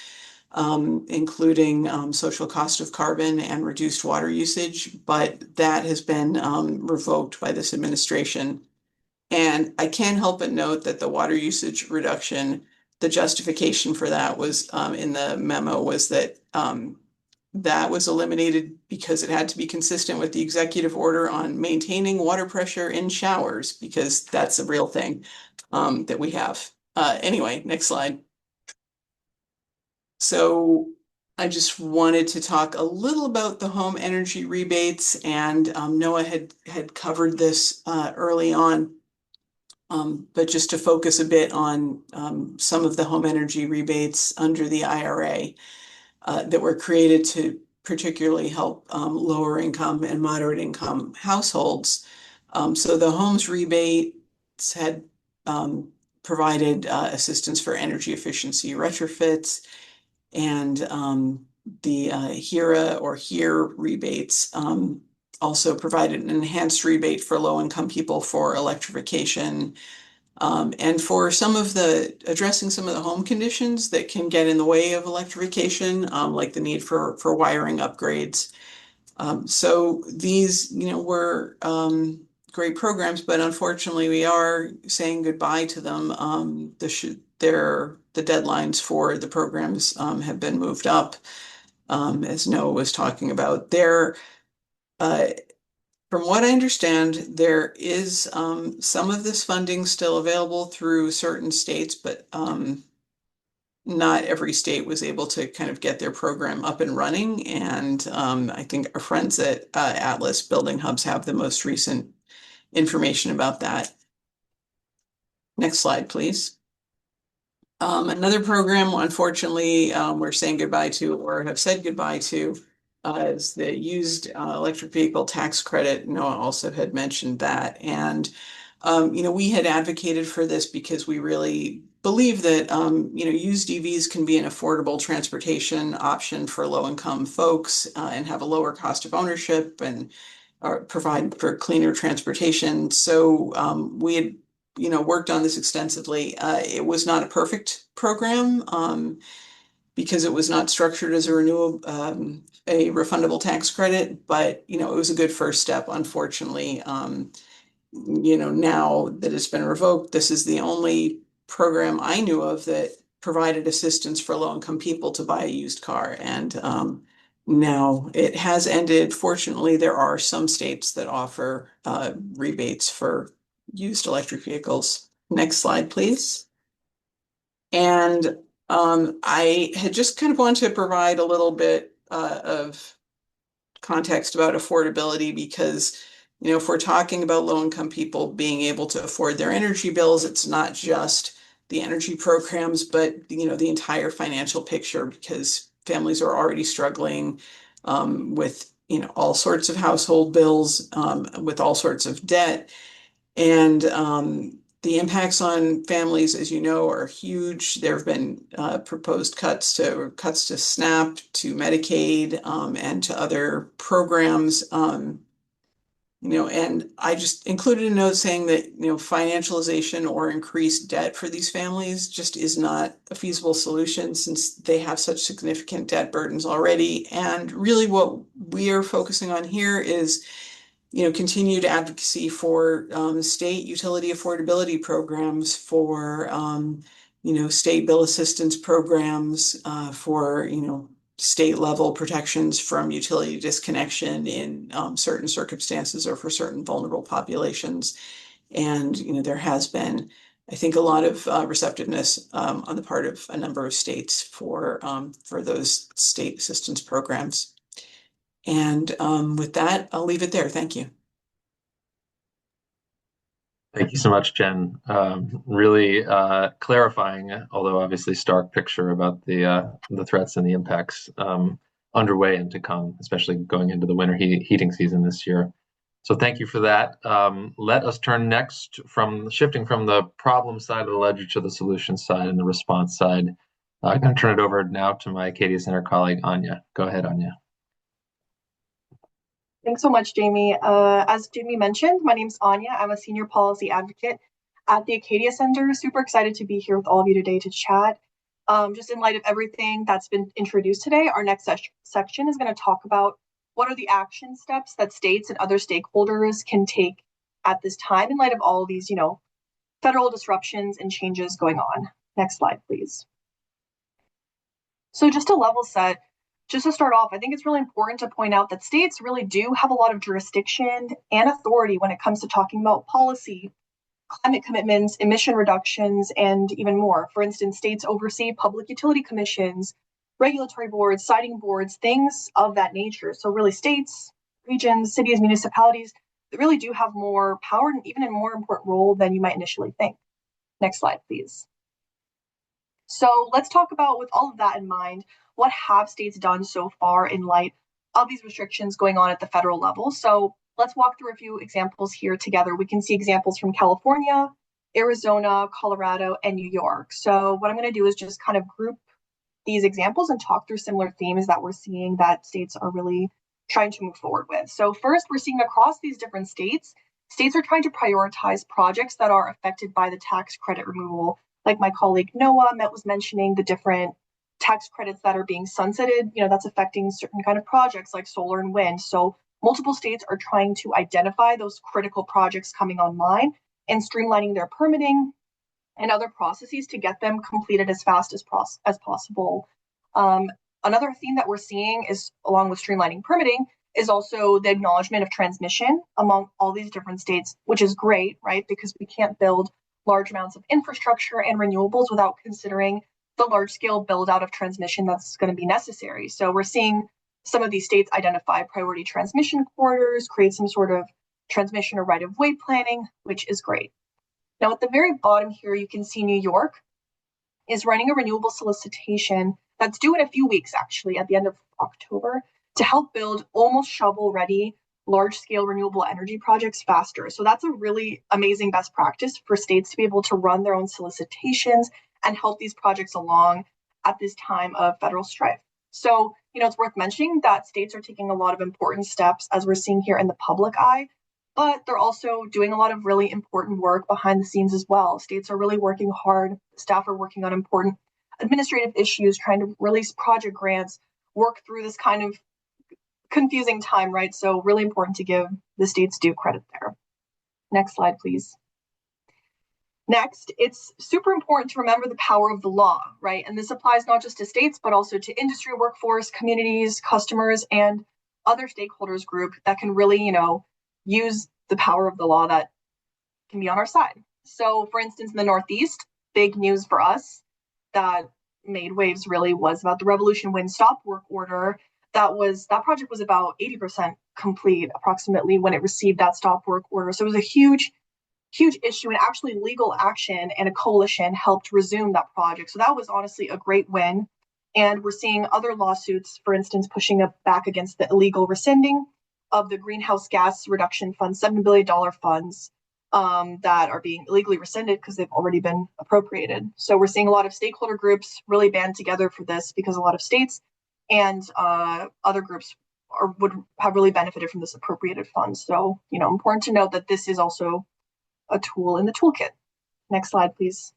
including social cost of carbon and reduced water usage, but that has been revoked by this administration. And I can't help but note that the water usage reduction, the justification for that was in the memo was that that was eliminated because it had to be consistent with the executive order on maintaining water pressure in showers, because that's a real thing that we have. Anyway, next slide. So I just wanted to talk a little about the home energy rebates, and Noah had covered this early on. But just to focus a bit on some of the home energy rebates under the IRA that were created to particularly help lower income and moderate income households. So the homes rebates had provided assistance for energy efficiency retrofits, and the HERA or HERE rebates also provided an enhanced rebate for low-income people for electrification, and for addressing some of the home conditions that can get in the way of electrification, like the need for wiring upgrades. So these, were great programs, but unfortunately we are saying goodbye to them. The deadlines for the programs have been moved up, as Noah was talking about. From what I understand, there is some of this funding still available through certain states, but not every state was able to kind of get their program up and running. And I think our friends at Atlas Building Hubs have the most recent information about that. Next slide, please. Another program, unfortunately, we're saying goodbye to or have said goodbye to is the used electric vehicle tax credit. Noah also had mentioned that. And, we had advocated for this because we really believe that, used EVs can be an affordable transportation option for low-income folks and have a lower cost of ownership and provide for cleaner transportation. So we had worked on this extensively. It was not a perfect program because it was not structured as a refundable tax credit, but it was a good first step. Unfortunately, now that it's been revoked, this is the only program I knew of that provided assistance for low-income people to buy a used car. And now it has ended. Fortunately, there are some states that offer rebates for used electric vehicles. Next slide, please. And I had just kind of wanted to provide a little bit of context about affordability because, if we're talking about low-income people being able to afford their energy bills, it's not just the energy programs, but, the entire financial picture, because families are already struggling with, all sorts of household bills, with all sorts of debt. And the impacts on families, as you know, are huge. There have been proposed cuts to SNAP, to Medicaid, and to other programs. And I just included a note saying that, financialization or increased debt for these families just is not a feasible solution since they have such significant debt burdens already. And really what we are focusing on here is continued advocacy for state utility affordability programs, for state bill assistance programs, for state level protections from utility disconnection in certain circumstances or for certain vulnerable populations. And there has been, I think, a lot of receptiveness on the part of a number of states for those state assistance programs. And with that, I'll leave it there. Thank you. Thank you so much, Jen. Really clarifying, although obviously stark picture about the threats and the impacts underway and to come, especially going into the winter heating season this year. So thank you for that. Let us turn next shifting from the problem side of the ledger to the solution side and the response side. I'm going to turn it over now to my Acadia Center colleague, Anya. Go ahead, Anya. Thanks so much, Jamie. As Jamie mentioned, my name's Anya. I'm a senior policy advocate at the Acadia Center. Super excited to be here with all of you today to chat. Just in light of everything that's been introduced today, our next section is going to talk about what are the action steps that states and other stakeholders can take at this time in light of all of these, federal disruptions and changes going on. Next slide, please. So just to level set, just to start off, I think it's really important to point out that states really do have a lot of jurisdiction and authority when it comes to talking about policy, climate commitments, emission reductions, and even more. For instance, states oversee public utility commissions, regulatory boards, siting boards, things of that nature. So really states, regions, cities, municipalities, really do have more power and even a more important role than you might initially think. Next slide, please. So let's talk about, with all of that in mind, what have states done so far in light of these restrictions going on at the federal level. So let's walk through a few examples here together. We can see examples from California, Arizona, Colorado, and New York. So what I'm going to do is just kind of group these examples and talk through similar themes that we're seeing that states are really trying to move forward with. So first, we're seeing across these different states are trying to prioritize projects that are affected by the tax credit removal. Like my colleague Noah was mentioning, the different tax credits that are being sunsetted, that's affecting certain kind of projects like solar and wind. So multiple states are trying to identify those critical projects coming online and streamlining their permitting and other processes to get them completed as fast as possible. Another theme that we're seeing is, along with streamlining permitting, is also the acknowledgement of transmission among all these different states, which is great, right? Because we can't build large amounts of infrastructure and renewables without considering the large-scale build-out of transmission that's going to be necessary. So we're seeing some of these states identify priority transmission corridors, create some sort of transmission or right-of-way planning, which is great. Now, at the very bottom here, you can see New York is running a renewable solicitation that's due in a few weeks, actually, at the end of October, to help build almost shovel-ready large-scale renewable energy projects faster. So that's a really amazing best practice for states to be able to run their own solicitations and help these projects along at this time of federal strife. So, it's worth mentioning that states are taking a lot of important steps, as we're seeing here in the public eye, but they're also doing a lot of really important work behind the scenes as well. States are really working hard. Staff are working on important administrative issues, trying to release project grants, work through this kind of confusing time, right? So really important to give the states due credit there. Next slide, please. Next, it's super important to remember the power of the law, right? And this applies not just to states, but also to industry, workforce, communities, customers, and other stakeholders group that can really, use the power of the law that can be on our side. So for instance, in the Northeast, big news for us that made waves really was about the Revolution Wind Stop Work Order. That project was about 80% complete approximately when it received that stop work order. So it was a huge issue, and actually legal action and a coalition helped resume that project. So that was honestly a great win. And we're seeing other lawsuits, for instance, pushing back against the illegal rescinding of the Greenhouse Gas Reduction Fund, $7 billion funds that are being illegally rescinded because they've already been appropriated. So we're seeing a lot of stakeholder groups really band together for this, because a lot of states and other groups would have really benefited from this appropriated fund. So, important to note that this is also a tool in the toolkit. Next slide, please.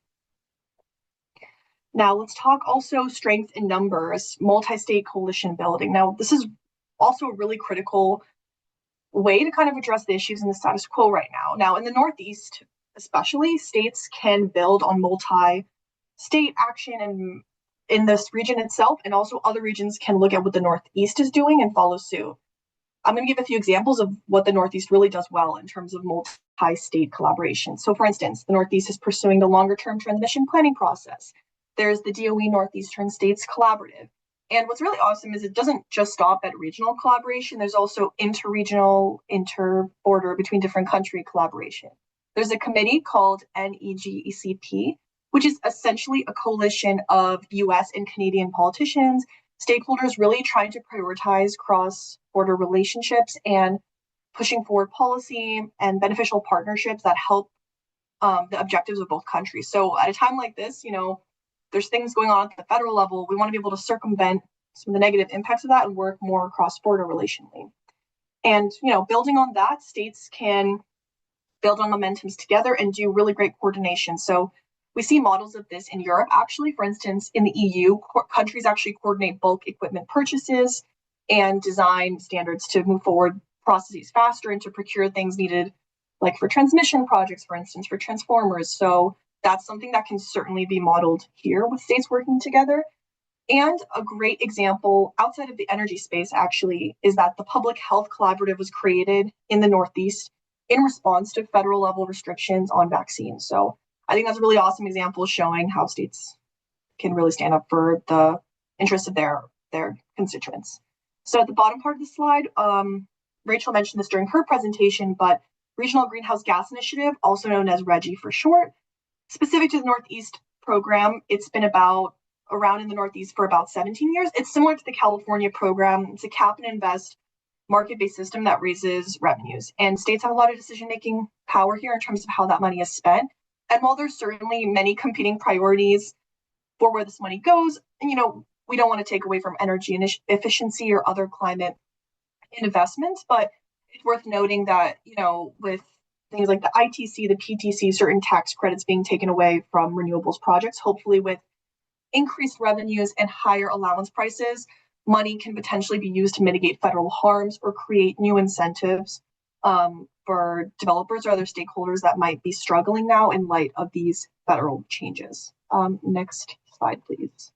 Now let's talk also strength in numbers, multi-state coalition building. Now, this is also a really critical way to kind of address the issues in the status quo right now. Now, in the Northeast, especially, states can build on multi-state action and in this region itself, and also other regions can look at what the Northeast is doing and follow suit. I'm going to give a few examples of what the Northeast really does well in terms of multi-state collaboration. So for instance, the Northeast is pursuing the longer-term transmission planning process. There's the DOE Northeastern States Collaborative. And what's really awesome is it doesn't just stop at regional collaboration. There's also interregional, inter-border, between different country collaboration. There's a committee called NEGECP, which is essentially a coalition of US and Canadian politicians, stakeholders really trying to prioritize cross-border relationships and pushing forward policy and beneficial partnerships that help the objectives of both countries. So at a time like this, there's things going on at the federal level. We want to be able to circumvent some of the negative impacts of that and work more cross-border relationally. And, building on that, states can build on momentums together and do really great coordination. So we see models of this in Europe, actually. For instance, in the EU, countries actually coordinate bulk equipment purchases and design standards to move forward processes faster and to procure things needed, like for transmission projects, for instance, for transformers. So that's something that can certainly be modeled here with states working together. And a great example outside of the energy space, actually, is that the Public Health Collaborative was created in the Northeast in response to federal level restrictions on vaccines. So I think that's a really awesome example showing how states can really stand up for the interests of their constituents. So at the bottom part of the slide, Rachel mentioned this during her presentation, but Regional Greenhouse Gas Initiative, also known as RGGI for short, specific to the Northeast program, it's been around in the Northeast for about 17 years. It's similar to the California program. It's a cap and invest market-based system that raises revenues. And states have a lot of decision-making power here in terms of how that money is spent. And while there's certainly many competing priorities for where this money goes, we don't want to take away from energy efficiency or other climate investments, but it's worth noting that, with things like the ITC, the PTC, certain tax credits being taken away from renewables projects, hopefully with increased revenues and higher allowance prices, money can potentially be used to mitigate federal harms or create new incentives for developers or other stakeholders that might be struggling now in light of these federal changes. Next slide, please.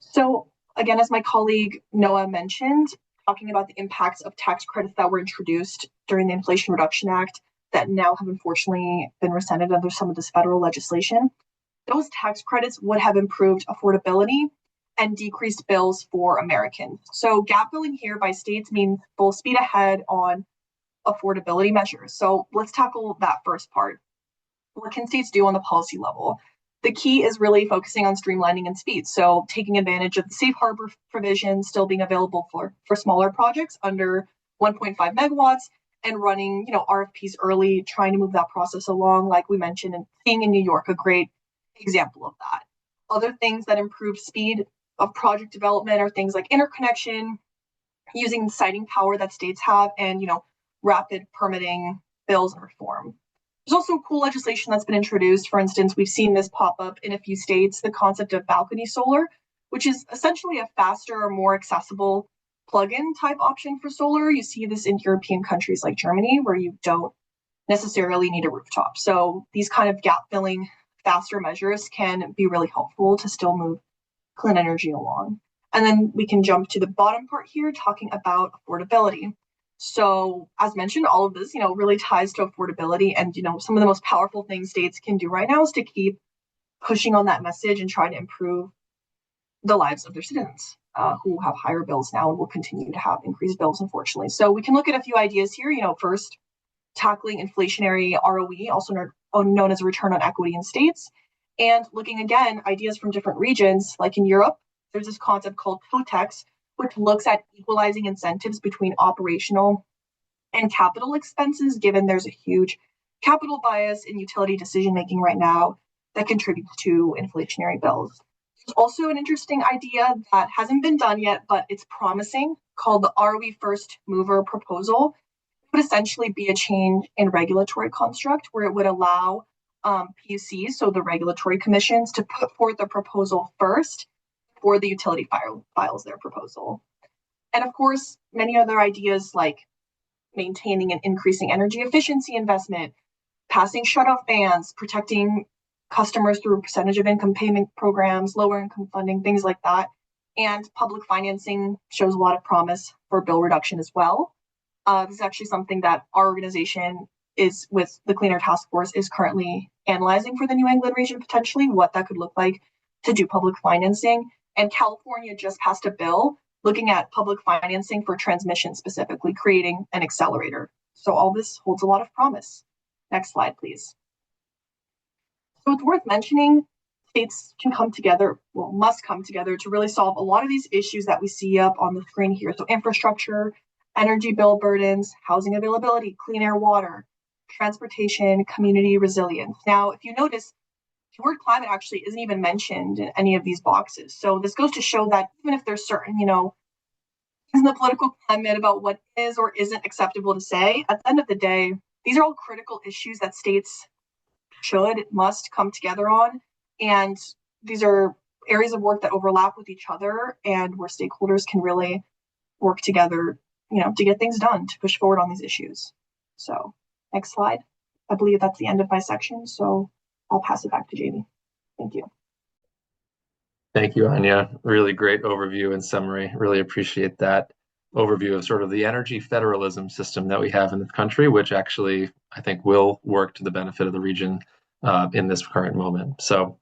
So again, as my colleague Noah mentioned, talking about the impacts of tax credits that were introduced during the Inflation Reduction Act that now have unfortunately been rescinded under some of this federal legislation. Those tax credits would have improved affordability and decreased bills for Americans. So gap filling here by states means full speed ahead on affordability measures. So let's tackle that first part. What can states do on the policy level? The key is really focusing on streamlining and speed. So taking advantage of the safe harbor provision still being available for smaller projects under 1.5 megawatts and running, RFPs early, trying to move that process along, like we mentioned, and seeing in New York a great example of that. Other things that improve speed of project development are things like interconnection, using the siting power that states have, and rapid permitting bills and reform. There's also cool legislation that's been introduced. For instance, we've seen this pop up in a few states, the concept of balcony solar, which is essentially a faster or more accessible plug-in type option for solar. You see this in European countries like Germany, where you don't necessarily need a rooftop. So these kind of gap filling faster measures can be really helpful to still move clean energy along. And then we can jump to the bottom part here, talking about affordability. So as mentioned, all of this, really ties to affordability. And, some of the most powerful things states can do right now is to keep pushing on that message and try to improve the lives of their citizens who have higher bills now and will continue to have increased bills, unfortunately. So we can look at a few ideas here. First, tackling inflationary ROE, also known as a return on equity in states, and looking again, ideas from different regions, like in Europe, there's this concept called POTEX, which looks at equalizing incentives between operational and capital expenses, given there's a huge capital bias in utility decision-making right now that contributes to inflationary bills. There's also an interesting idea that hasn't been done yet, but it's promising, called the ROE First Mover proposal. It would essentially be a change in regulatory construct where it would allow PUCs, so the regulatory commissions, to put forth a proposal first before the utility files their proposal. And of course, many other ideas like maintaining and increasing energy efficiency investment, passing shutoff bans, protecting customers through percentage of income payment programs, lower income funding, things like that. And public financing shows a lot of promise for bill reduction as well. This is actually something that our organization is with the Clean Air Task Force is currently analyzing for the New England region, potentially what that could look like to do public financing. And California just passed a bill looking at public financing for transmission, specifically creating an accelerator. So all this holds a lot of promise. Next slide, please. So it's worth mentioning states can come together, must come together to really solve a lot of these issues that we see up on the screen here. So infrastructure, energy bill burdens, housing availability, clean air, water, transportation, community resilience. Now, if you notice, the word climate actually isn't even mentioned in any of these boxes. So this goes to show that even if there's certain, things in the political climate about what is or isn't acceptable to say, at the end of the day, these are all critical issues that states must come together on. And these are areas of work that overlap with each other and where stakeholders can really work together, to get things done, to push forward on these issues. So next slide. I believe that's the end of my section. So I'll pass it back to Jamie. Thank you. Thank you, Anya. Really great overview and summary. Really appreciate that overview of sort of the energy federalism system that we have in this country, which actually I think will work to the benefit of the region in this current moment. So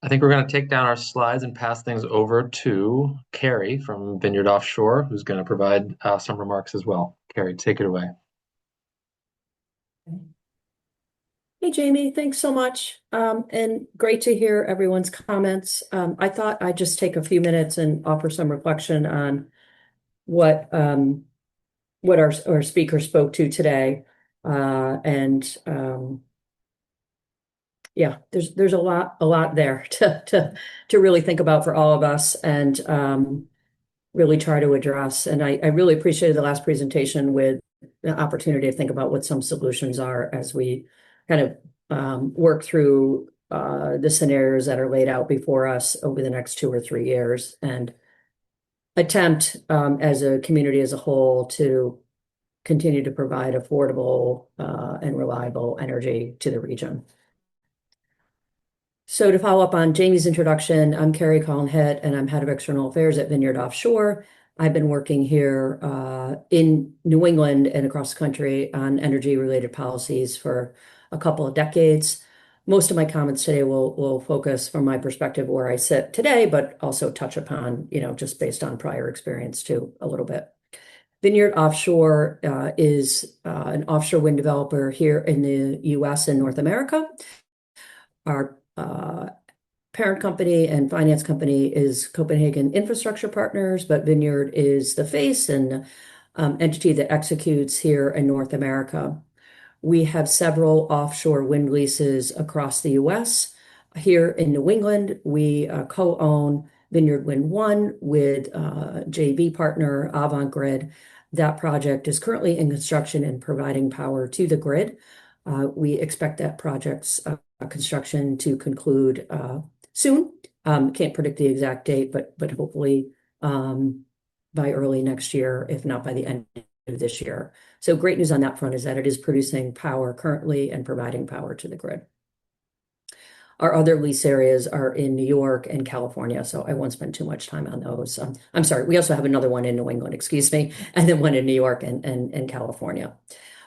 I think we're going to take down our slides and pass things over to Carrie from Vineyard Offshore, who's going to provide some remarks as well. Carrie, take it away. Hey, Jamie, thanks so much. And great to hear everyone's comments. I thought I'd just take a few minutes and offer some reflection on what our speaker spoke to today. Yeah, there's a lot there to really think about for all of us and really try to address. And I really appreciated the last presentation with the opportunity to think about what some solutions are as we kind of work through the scenarios that are laid out before us over the next 2 or 3 years and attempt as a community as a whole to continue to provide affordable and reliable energy to the region. So to follow up on Jamie's introduction, I'm Carrie Collin-Hitt, and I'm Head of External Affairs at Vineyard Offshore. I've been working here in New England and across the country on energy-related policies for a couple of decades. Most of my comments today will focus from my perspective where I sit today, but also touch upon, just based on prior experience too, a little bit. Vineyard Offshore is an offshore wind developer here in the US and North America. Our parent company and finance company is Copenhagen Infrastructure Partners, but Vineyard is the face and entity that executes here in North America. We have several offshore wind leases across the US. Here in New England, we co-own Vineyard Wind 1 with JV partner Avangrid. That project is currently in construction and providing power to the grid. We expect that project's construction to conclude soon. Can't predict the exact date, but hopefully by early next year, if not by the end of this year. So great news on that front is that it is producing power currently and providing power to the grid. Our other lease areas are in New York and California, so I won't spend too much time on those. I'm sorry, we also have another one in New England, excuse me, and then one in New York and California.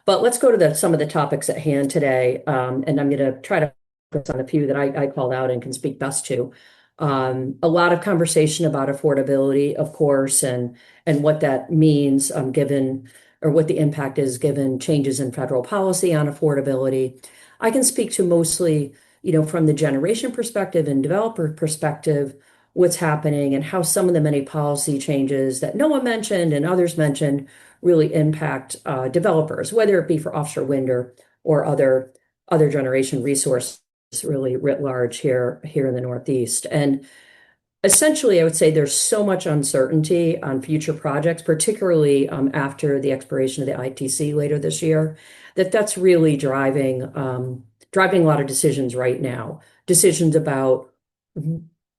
But let's go to some of the topics at hand today, and I'm going to try to focus on a few that I called out and can speak best to. A lot of conversation about affordability, of course, and what that means given, or what the impact is given changes in federal policy on affordability. I can speak to mostly, from the generation perspective and developer perspective, what's happening and how some of the many policy changes that Noah mentioned and others mentioned really impact developers, whether it be for offshore wind or other generation resources, really writ large here in the Northeast. And essentially, I would say there's so much uncertainty on future projects, particularly after the expiration of the ITC later this year, that's really driving a lot of decisions right now. Decisions about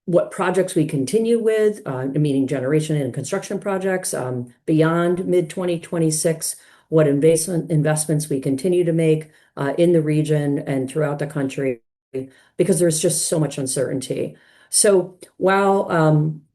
what projects we continue with, meaning generation and construction projects beyond mid-2026, what investments we continue to make in the region and throughout the country, because there's just so much uncertainty. So while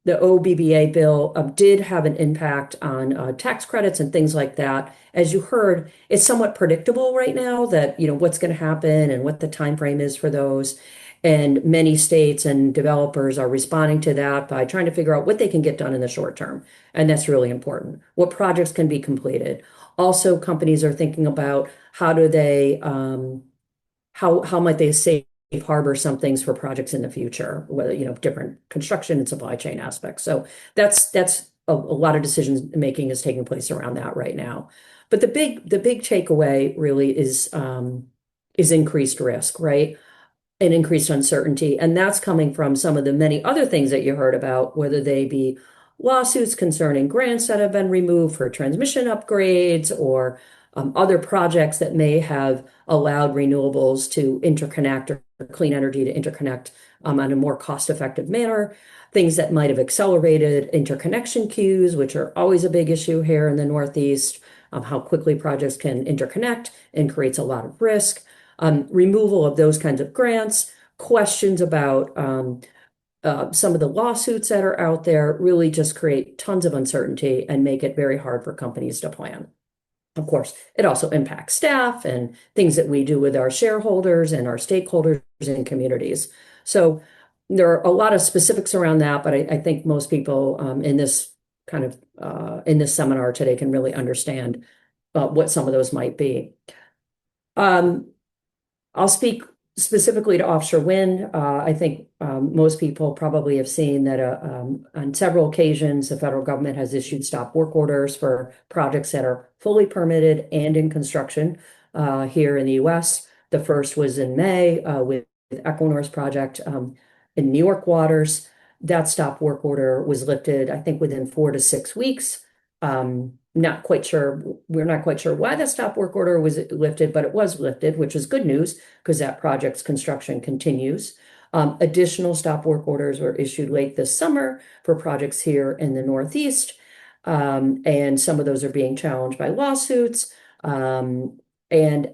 the OBBA bill did have an impact on tax credits and things like that, as you heard, it's somewhat predictable right now that what's going to happen and what the time frame is for those. And many states and developers are responding to that by trying to figure out what they can get done in the short term. And that's really important. What projects can be completed. Also, companies are thinking about how do they, how might they safe harbor some things for projects in the future, whether, different construction and supply chain aspects. So that's a lot of decision making is taking place around that right now. But the big takeaway really is increased risk, right? And increased uncertainty. And that's coming from some of the many other things that you heard about, whether they be lawsuits concerning grants that have been removed for transmission upgrades or other projects that may have allowed renewables to interconnect or clean energy to interconnect on a more cost-effective manner, things that might have accelerated interconnection queues, which are always a big issue here in the Northeast, how quickly projects can interconnect and creates a lot of risk. Removal of those kinds of grants, questions about some of the lawsuits that are out there really just create tons of uncertainty and make it very hard for companies to plan. Of course, it also impacts staff and things that we do with our shareholders and our stakeholders and communities. So there are a lot of specifics around that, but I think most people in this in this seminar today can really understand what some of those might be. I'll speak specifically to offshore wind. I think most people probably have seen that on several occasions, the federal government has issued stop work orders for projects that are fully permitted and in construction here in the US. The first was in May with Equinor's project in New York waters. That stop work order was lifted, I think, within 4 to 6 weeks. Not quite sure. We're not quite sure why the stop work order was lifted, but it was lifted, which is good news because that project's construction continues. Additional stop work orders were issued late this summer for projects here in the Northeast, and some of those are being challenged by lawsuits. And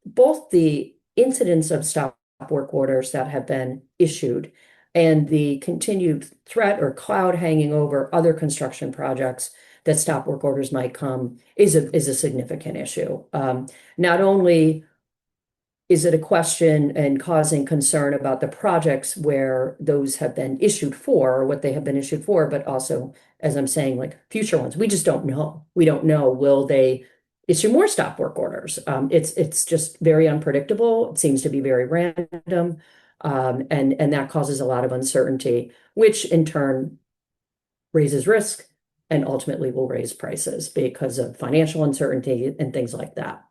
both the incidence of stop work orders that have been issued and the continued threat or cloud hanging over other construction projects that stop work orders might come is a significant issue. Not only is it a question and causing concern about the projects where those have been issued for or what they have been issued for, but also, as I'm saying, like future ones. We just don't know. We don't know, will they issue more stop work orders? It's just very unpredictable. It seems to be very random. And that causes a lot of uncertainty, which in turn raises risk and ultimately will raise prices because of financial uncertainty and things like that.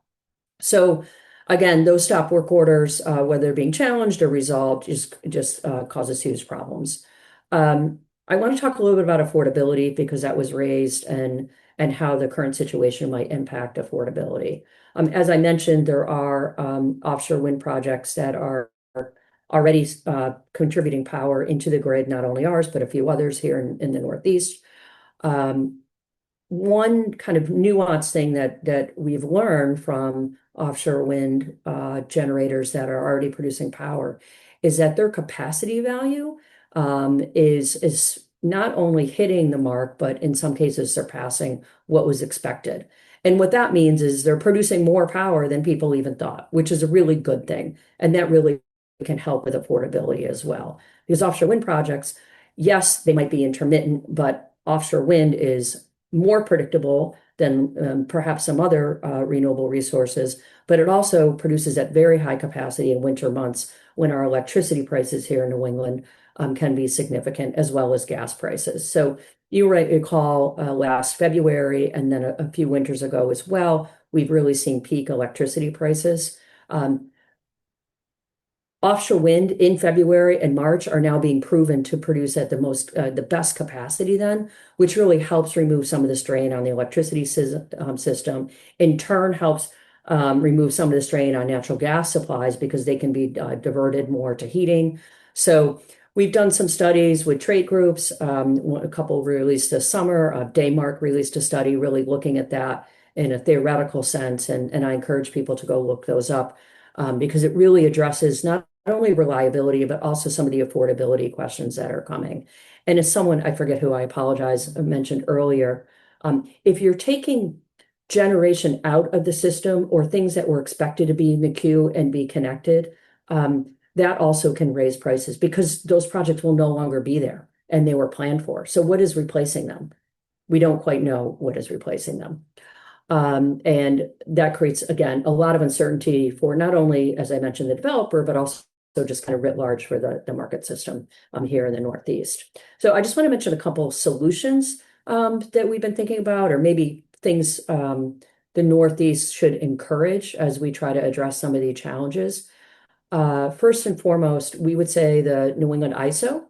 So again, those stop work orders, whether they're being challenged or resolved, just causes huge problems. I want to talk a little bit about affordability because that was raised and how the current situation might impact affordability. As I mentioned, there are offshore wind projects that are already contributing power into the grid, not only ours, but a few others here in the Northeast. One kind of nuanced thing that we've learned from offshore wind generators that are already producing power is that their capacity value is not only hitting the mark, but in some cases surpassing what was expected. And what that means is they're producing more power than people even thought, which is a really good thing. And that really can help with affordability as well. Because offshore wind projects, yes, they might be intermittent, but offshore wind is more predictable than perhaps some other renewable resources, but it also produces at very high capacity in winter months when our electricity prices here in New England can be significant, as well as gas prices. So you might recall last February and then a few winters ago as well, we've really seen peak electricity prices. Offshore wind in February and March are now being proven to produce at the best capacity then, which really helps remove some of the strain on the electricity system. In turn, helps remove some of the strain on natural gas supplies because they can be diverted more to heating. So we've done some studies with trade groups. A couple released this summer. Daymark released a study really looking at that in a theoretical sense, and I encourage people to go look those up because it really addresses not only reliability, but also some of the affordability questions that are coming. And as someone, I forget who, I apologize, mentioned earlier, if you're taking generation out of the system or things that were expected to be in the queue and be connected, that also can raise prices because those projects will no longer be there and they were planned for. So what is replacing them? We don't quite know what is replacing them. And that creates, again, a lot of uncertainty for not only, as I mentioned, the developer, but also just kind of writ large for the market system here in the Northeast. So I just want to mention a couple of solutions that we've been thinking about, or maybe things the Northeast should encourage as we try to address some of the challenges. First and foremost, we would say the New England ISO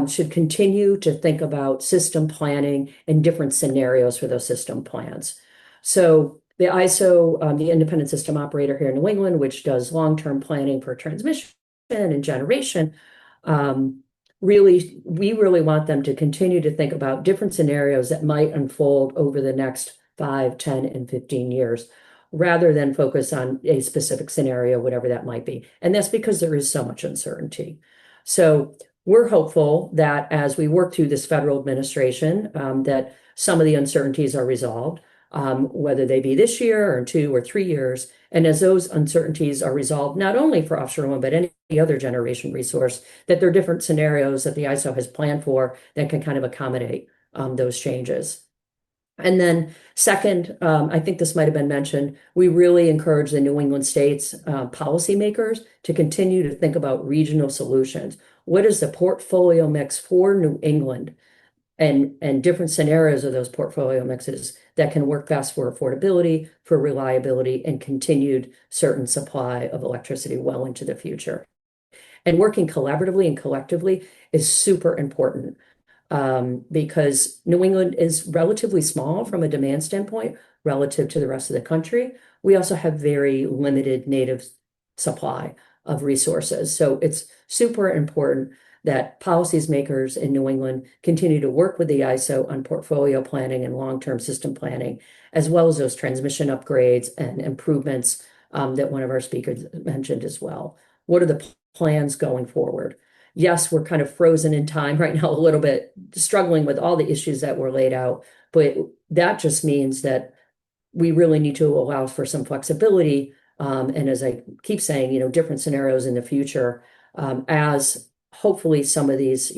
should continue to think about system planning and different scenarios for those system plans. So the ISO, the independent system operator here in New England, which does long-term planning for transmission and generation, we really want them to continue to think about different scenarios that might unfold over the next 5, 10, and 15 years, rather than focus on a specific scenario, whatever that might be. And that's because there is so much uncertainty. So we're hopeful that as we work through this federal administration, that some of the uncertainties are resolved. whether they be this year or 2 or 3 years. And as those uncertainties are resolved, not only for offshore wind, but any other generation resource, that there are different scenarios that the ISO has planned for that can kind of accommodate those changes. And then second, I think this might have been mentioned, we really encourage the New England states policymakers to continue to think about regional solutions. What is the portfolio mix for New England and different scenarios of those portfolio mixes that can work best for affordability, for reliability, and continued certain supply of electricity well into the future. And working collaboratively and collectively is super important because New England is relatively small from a demand standpoint relative to the rest of the country. We also have very limited native supply of resources. So it's super important that policymakers in New England continue to work with the ISO on portfolio planning and long-term system planning, as well as those transmission upgrades and improvements that one of our speakers mentioned as well. What are the plans going forward? Yes, we're kind of frozen in time right now, a little bit struggling with all the issues that were laid out, but that just means that we really need to allow for some flexibility. And as I keep saying, different scenarios in the future, as hopefully some of these,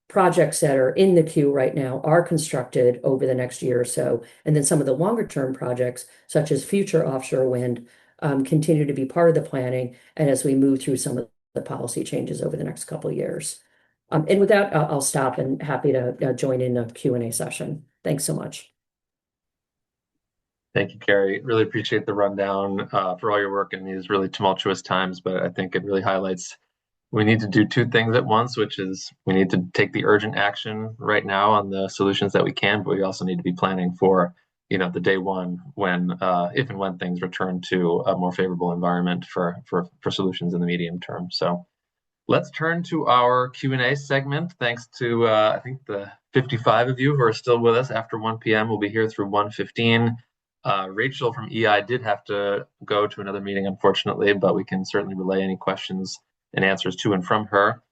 projects that are in the queue right now are constructed over the next year or so. And then some of the longer term projects, such as future offshore wind, continue to be part of the planning. And as we move through some of the policy changes over the next couple of years. And with that, I'll stop and happy to join in a Q&A session. Thanks so much. Thank you, Carrie. Really appreciate the rundown for all your work in these really tumultuous times, but I think it really highlights we need to do two things at once, which is we need to take the urgent action right now on the solutions that we can, but we also need to be planning for, the day one when, if and when things return to a more favorable environment for solutions in the medium term. So let's turn to our Q&A segment. Thanks to, I think, the 55 of you who are still with us after 1 p.m. We'll be here through 1:15. Rachel from EI did have to go to another meeting, unfortunately, but we can certainly relay any questions and answers to and from her.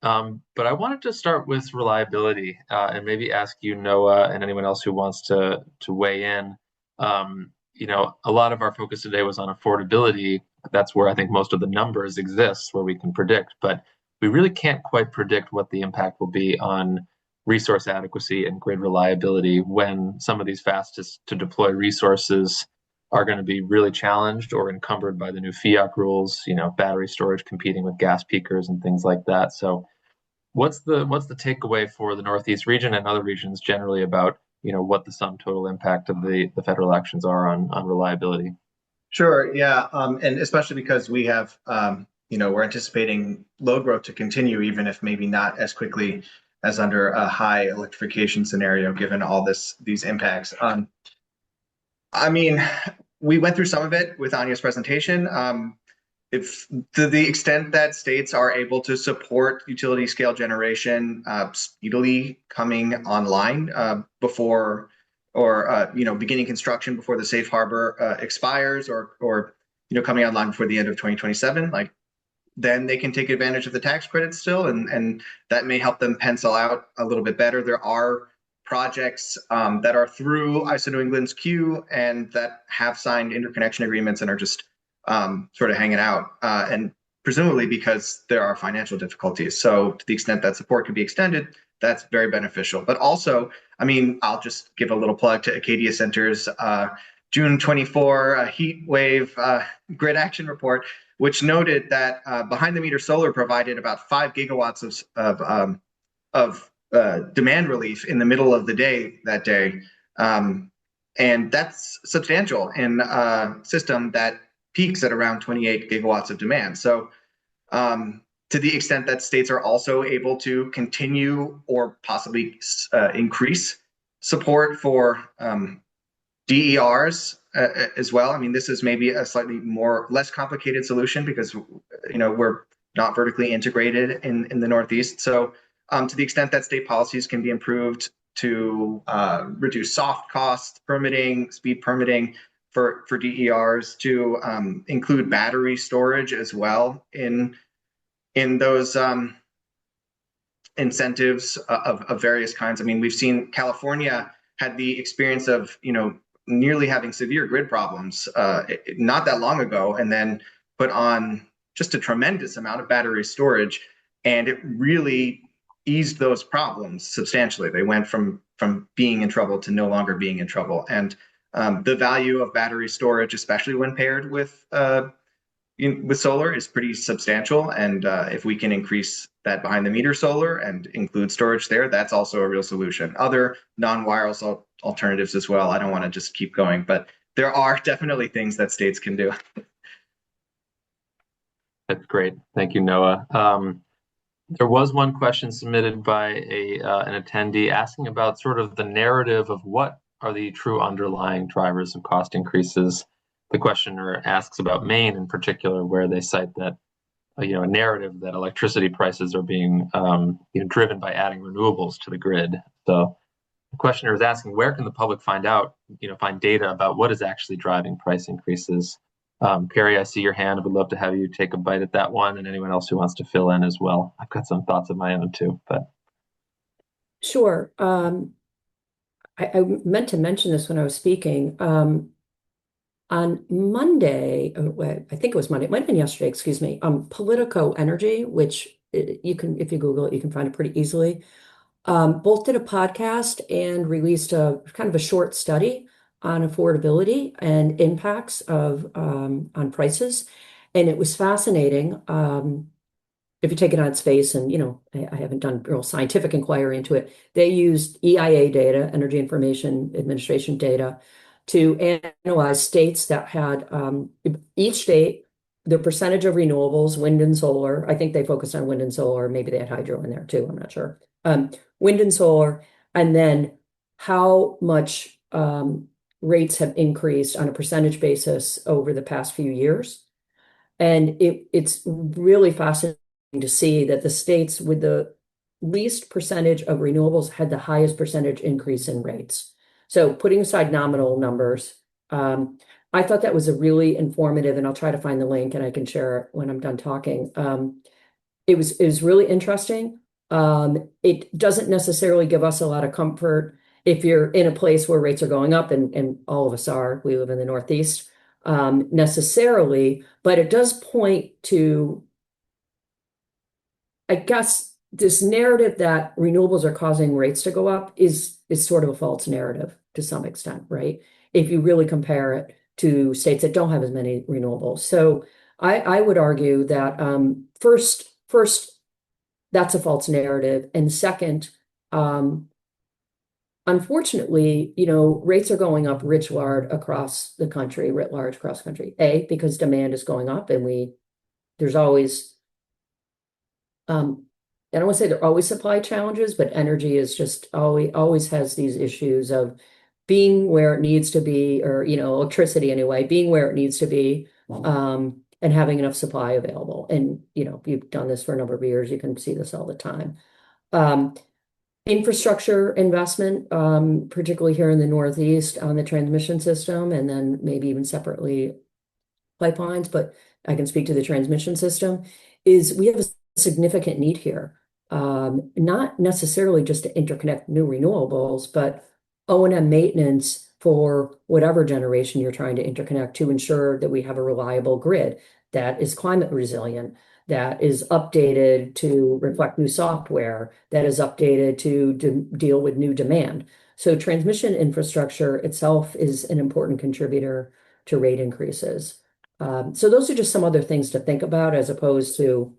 But I wanted to start with reliability and maybe ask you, Noah, and anyone else who wants to weigh in. A lot of our focus today was on affordability. That's where I think most of the numbers exist, where we can predict, but we really can't quite predict what the impact will be on resource adequacy and grid reliability when some of these fastest to deploy resources are going to be really challenged or encumbered by the new FIAC rules, battery storage competing with gas peakers and things like that. So what's the takeaway for the Northeast region and other regions generally about, what the sum total impact of the federal actions are on reliability? Sure, yeah, and especially because we have, we're anticipating load growth to continue, even if maybe not as quickly as under a high electrification scenario, given all these impacts. We went through some of it with Anya's presentation. If to the extent that states are able to support utility scale generation speedily coming online before or beginning construction before the safe harbor expires or coming online before the end of 2027, then they can take advantage of the tax credits still, and that may help them pencil out a little bit better. There are projects that are through ISO New England's queue and that have signed interconnection agreements and are just sort of hanging out, and presumably because there are financial difficulties. So to the extent that support can be extended, that's very beneficial. But also, I'll just give a little plug to Acadia Center's June 24 heat wave grid action report, which noted that behind the meter solar provided about 5 gigawatts of demand relief in the middle of the day that day. And that's substantial in a system that peaks at around 28 gigawatts of demand. So to the extent that states are also able to continue or possibly increase support for DERs as well. This is maybe a slightly less complicated solution because we're not vertically integrated in the Northeast. So to the extent that state policies can be improved to reduce soft cost permitting, speed permitting for DERs, to include battery storage as well in those incentives of various kinds. We've seen California had the experience of nearly having severe grid problems not that long ago, and then put on just a tremendous amount of battery storage, and it really eased those problems substantially. They went from being in trouble to no longer being in trouble. And the value of battery storage, especially when paired with solar, is pretty substantial. And if we can increase that behind the meter solar and include storage there, that's also a real solution. Other non-wireless alternatives as well. I don't want to just keep going, but there are definitely things that states can do. That's great. Thank you, Noah. There was one question submitted by an attendee asking about sort of the narrative of what are the true underlying drivers of cost increases. The questioner asks about Maine in particular, where they cite that a narrative that electricity prices are being driven by adding renewables to the grid. So the questioner is asking, where can the public find data about what is actually driving price increases? Carrie, I see your hand. I would love to have you take a bite at that one, and anyone else who wants to fill in as well. I've got some thoughts of my own too, but. Sure. I meant to mention this when I was speaking. On Monday, I think it was Monday, it might have been yesterday, excuse me, Politico Energy, which you can, if you Google it, you can find it pretty easily. Both did a podcast and released a kind of a short study on affordability and impacts of on prices. And it was fascinating. If you take it on its face, and I haven't done real scientific inquiry into it, they used EIA data, Energy Information Administration data, to analyze states that had each state, the percentage of renewables, wind and solar. I think they focused on wind and solar. Maybe they had hydro in there too. I'm not sure. Wind and solar, and then how much rates have increased on a percentage basis over the past few years. And it's really fascinating to see that the states with the least percentage of renewables had the highest percentage increase in rates. So putting aside nominal numbers, I thought that was a really informative, and I'll try to find the link and I can share it when I'm done talking. It was really interesting. It doesn't necessarily give us a lot of comfort if you're in a place where rates are going up, and all of us are, we live in the Northeast, necessarily, but it does point to, I guess, this narrative that renewables are causing rates to go up is sort of a false narrative to some extent, right? If you really compare it to states that don't have as many renewables. So I would argue that first, that's a false narrative. And second, unfortunately, rates are going up writ large across the country, because demand is going up, and there's always, I don't want to say there are always supply challenges, but energy is just always has these issues of being where it needs to be, or, electricity anyway, being where it needs to be, and having enough supply available. And, you've done this for a number of years. You can see this all the time. Infrastructure investment, particularly here in the Northeast on the transmission system, and then maybe even separately pipelines, but I can speak to the transmission system, is we have a significant need here. Not necessarily just to interconnect new renewables, but O&M maintenance for whatever generation you're trying to interconnect, to ensure that we have a reliable grid that is climate resilient, that is updated to reflect new software, that is updated to deal with new demand. So transmission infrastructure itself is an important contributor to rate increases. So those are just some other things to think about, as opposed to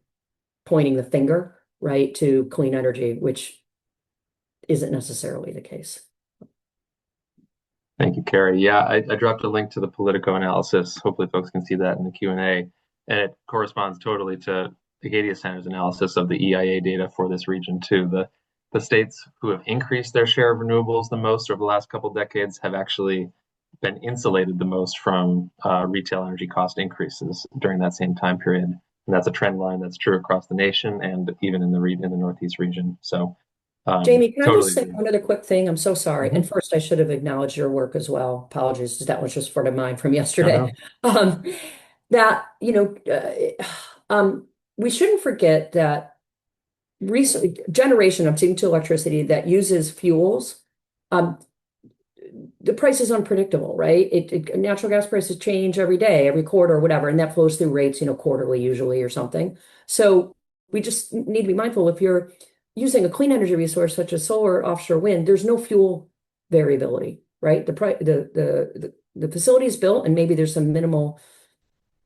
pointing the finger, right, to clean energy, which isn't necessarily the case. Thank you, Carrie. Yeah, I dropped a link to the Politico analysis. Hopefully folks can see that in the Q&A. And it corresponds totally to Acadia Center's analysis of the EIA data for this region too. The states who have increased their share of renewables the most over the last couple of decades have actually been insulated the most from retail energy cost increases during that same time period. And that's a trend line that's true across the nation and even in the Northeast region. So Jamie, can I just say totally. one other quick thing? I'm so sorry. Mhm. And first, I should have acknowledged your work as well. Apologies, that was just part of mine from yesterday. No. That, we shouldn't forget that recent generation of steam to electricity that uses fuels, the price is unpredictable, right? Natural gas prices change every day, every quarter, or whatever, and that flows through rates, quarterly usually or something. So we just need to be mindful if you're using a clean energy resource such as solar, offshore wind, there's no fuel variability, right? The facility is built and maybe there's some minimal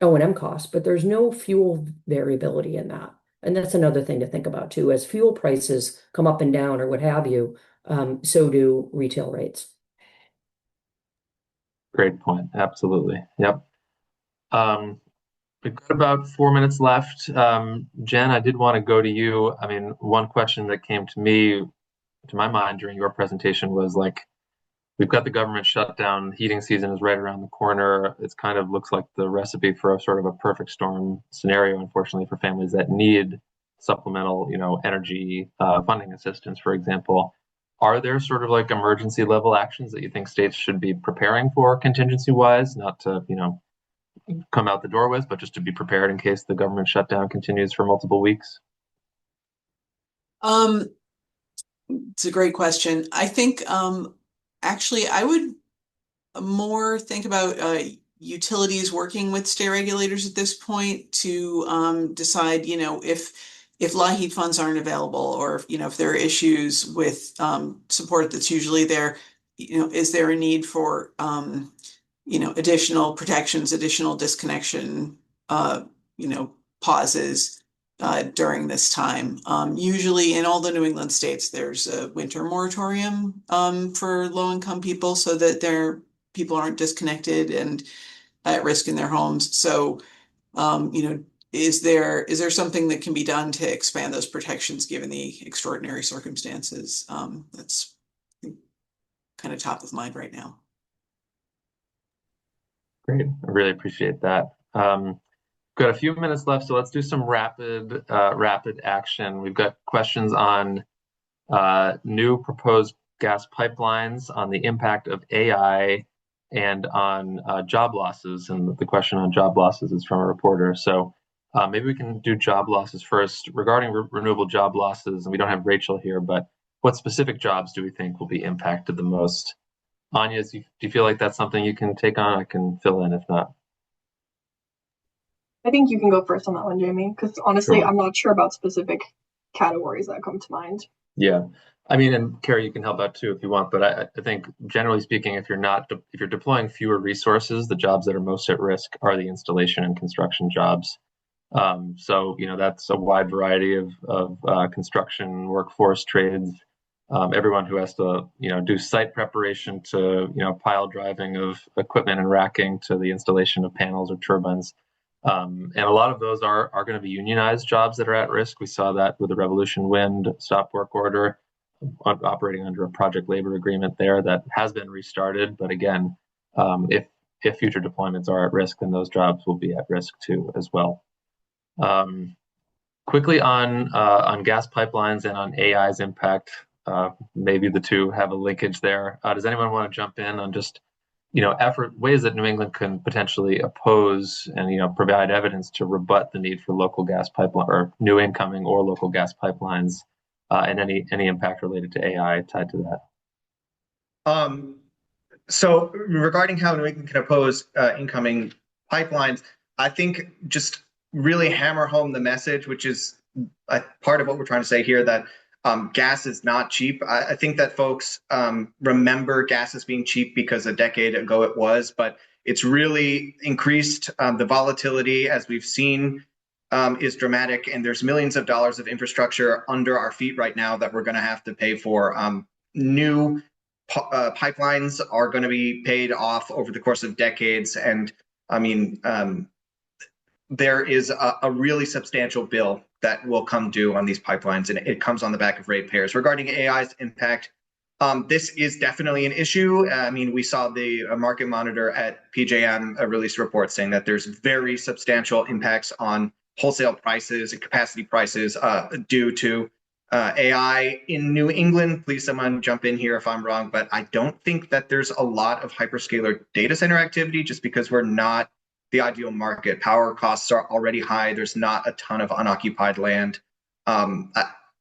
O&M costs, but there's no fuel variability in that. And that's another thing to think about too. As fuel prices come up and down or what have you, so do retail rates. Great point. Absolutely. Yep. We've got about 4 minutes left. Jen, I did want to go to you. I mean, one question that came to my mind during your presentation was like, we've got the government shutdown, heating season is right around the corner. It's kind of looks like the recipe for a sort of a perfect storm scenario, unfortunately, for families that need supplemental, energy funding assistance, for example. Are there sort of like emergency level actions that you think states should be preparing for contingency wise, not to, come out the door with, but just to be prepared in case the government shutdown continues for multiple weeks? It's a great question. I think actually I would more think about utilities working with state regulators at this point to decide, if LIHEAP funds aren't available, or if there are issues with support that's usually there, is there a need for additional protections, additional disconnection, pauses during this time. Usually in all the New England states, there's a winter moratorium for low-income people so that their people aren't disconnected and at risk in their homes. So, is there something that can be done to expand those protections given the extraordinary circumstances? That's kind of top of mind right now. Great. I really appreciate that. Got a few minutes left, so let's do some rapid action. We've got questions on new proposed gas pipelines, on the impact of AI, and on job losses. And the question on job losses is from a reporter. So maybe we can do job losses first. Regarding renewable job losses, and we don't have Rachel here, but what specific jobs do we think will be impacted the most? Anya, do you feel like that's something you can take on? I can fill in if not. I think you can go first on that one, Jamie, because honestly, Sure. I'm not sure about specific categories that come to mind. Yeah. I mean, and Carrie, you can help out too if you want, but I think generally speaking, if you're deploying fewer resources, the jobs that are most at risk are the installation and construction jobs. So, that's a wide variety of construction, workforce, trades, everyone who has to, do site preparation to, pile driving of equipment and racking to the installation of panels or turbines. And a lot of those are going to be unionized jobs that are at risk. We saw that with the Revolution Wind stop work order, operating under a project labor agreement there that has been restarted. But again, if future deployments are at risk, then those jobs will be at risk too as well. Quickly on gas pipelines and on AI's impact, maybe the two have a linkage there. Does anyone want to jump in on just ways that New England can potentially oppose and provide evidence to rebut the need for local gas pipeline or new incoming or local gas pipelines, and any impact related to AI tied to that? So regarding how New England can oppose incoming pipelines, I think just really hammer home the message, which is part of what we're trying to say here, that gas is not cheap. I think that folks remember gas as being cheap because a decade ago it was, but it's really increased. The volatility, as we've seen, is dramatic, and there's millions of dollars of infrastructure under our feet right now that we're going to have to pay for. New pipelines are going to be paid off over the course of decades, and I mean, there is a really substantial bill that will come due on these pipelines, and it comes on the back of ratepayers. Regarding AI's impact, this is definitely an issue. I mean, we saw the market monitor at PJM release a report saying that there's very substantial impacts on wholesale prices and capacity prices due to AI in New England. Please, someone jump in here if I'm wrong, but I don't think that there's a lot of hyperscaler data center activity just because we're not the ideal market. Power costs are already high. There's not a ton of unoccupied land. I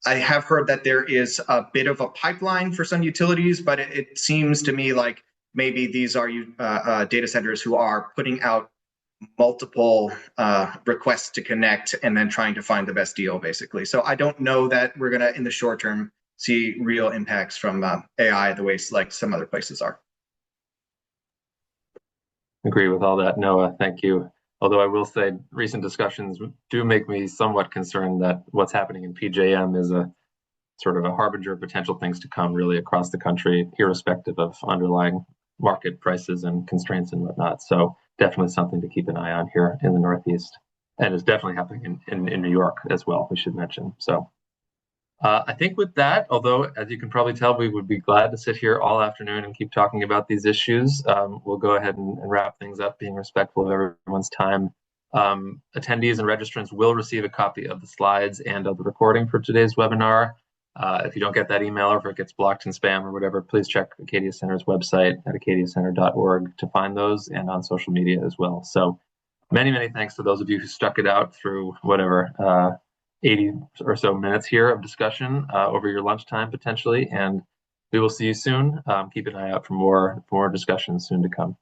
have heard that there is a bit of a pipeline for some utilities, but it seems to me like maybe these are data centers who are putting out multiple requests to connect and then trying to find the best deal, basically. So I don't know that we're going to, in the short term, see real impacts from AI the way like some other places are. Agree with all that, Noah. Thank you. Although I will say recent discussions do make me somewhat concerned that what's happening in PJM is a sort of a harbinger of potential things to come really across the country, irrespective of underlying market prices and constraints and whatnot. So definitely something to keep an eye on here in the Northeast. And it's definitely happening in New York as well, we should mention. So I think with that, although as you can probably tell, we would be glad to sit here all afternoon and keep talking about these issues. We'll go ahead and wrap things up, being respectful of everyone's time. Attendees and registrants will receive a copy of the slides and of the recording for today's webinar. If you don't get that email, or if it gets blocked in spam or whatever, please check Acadia Center's website at acadiacenter.org to find those, and on social media as well. So many, many thanks to those of you who stuck it out through whatever 80 or so minutes here of discussion over your lunchtime potentially, and we will see you soon. Keep an eye out for more discussions soon to come.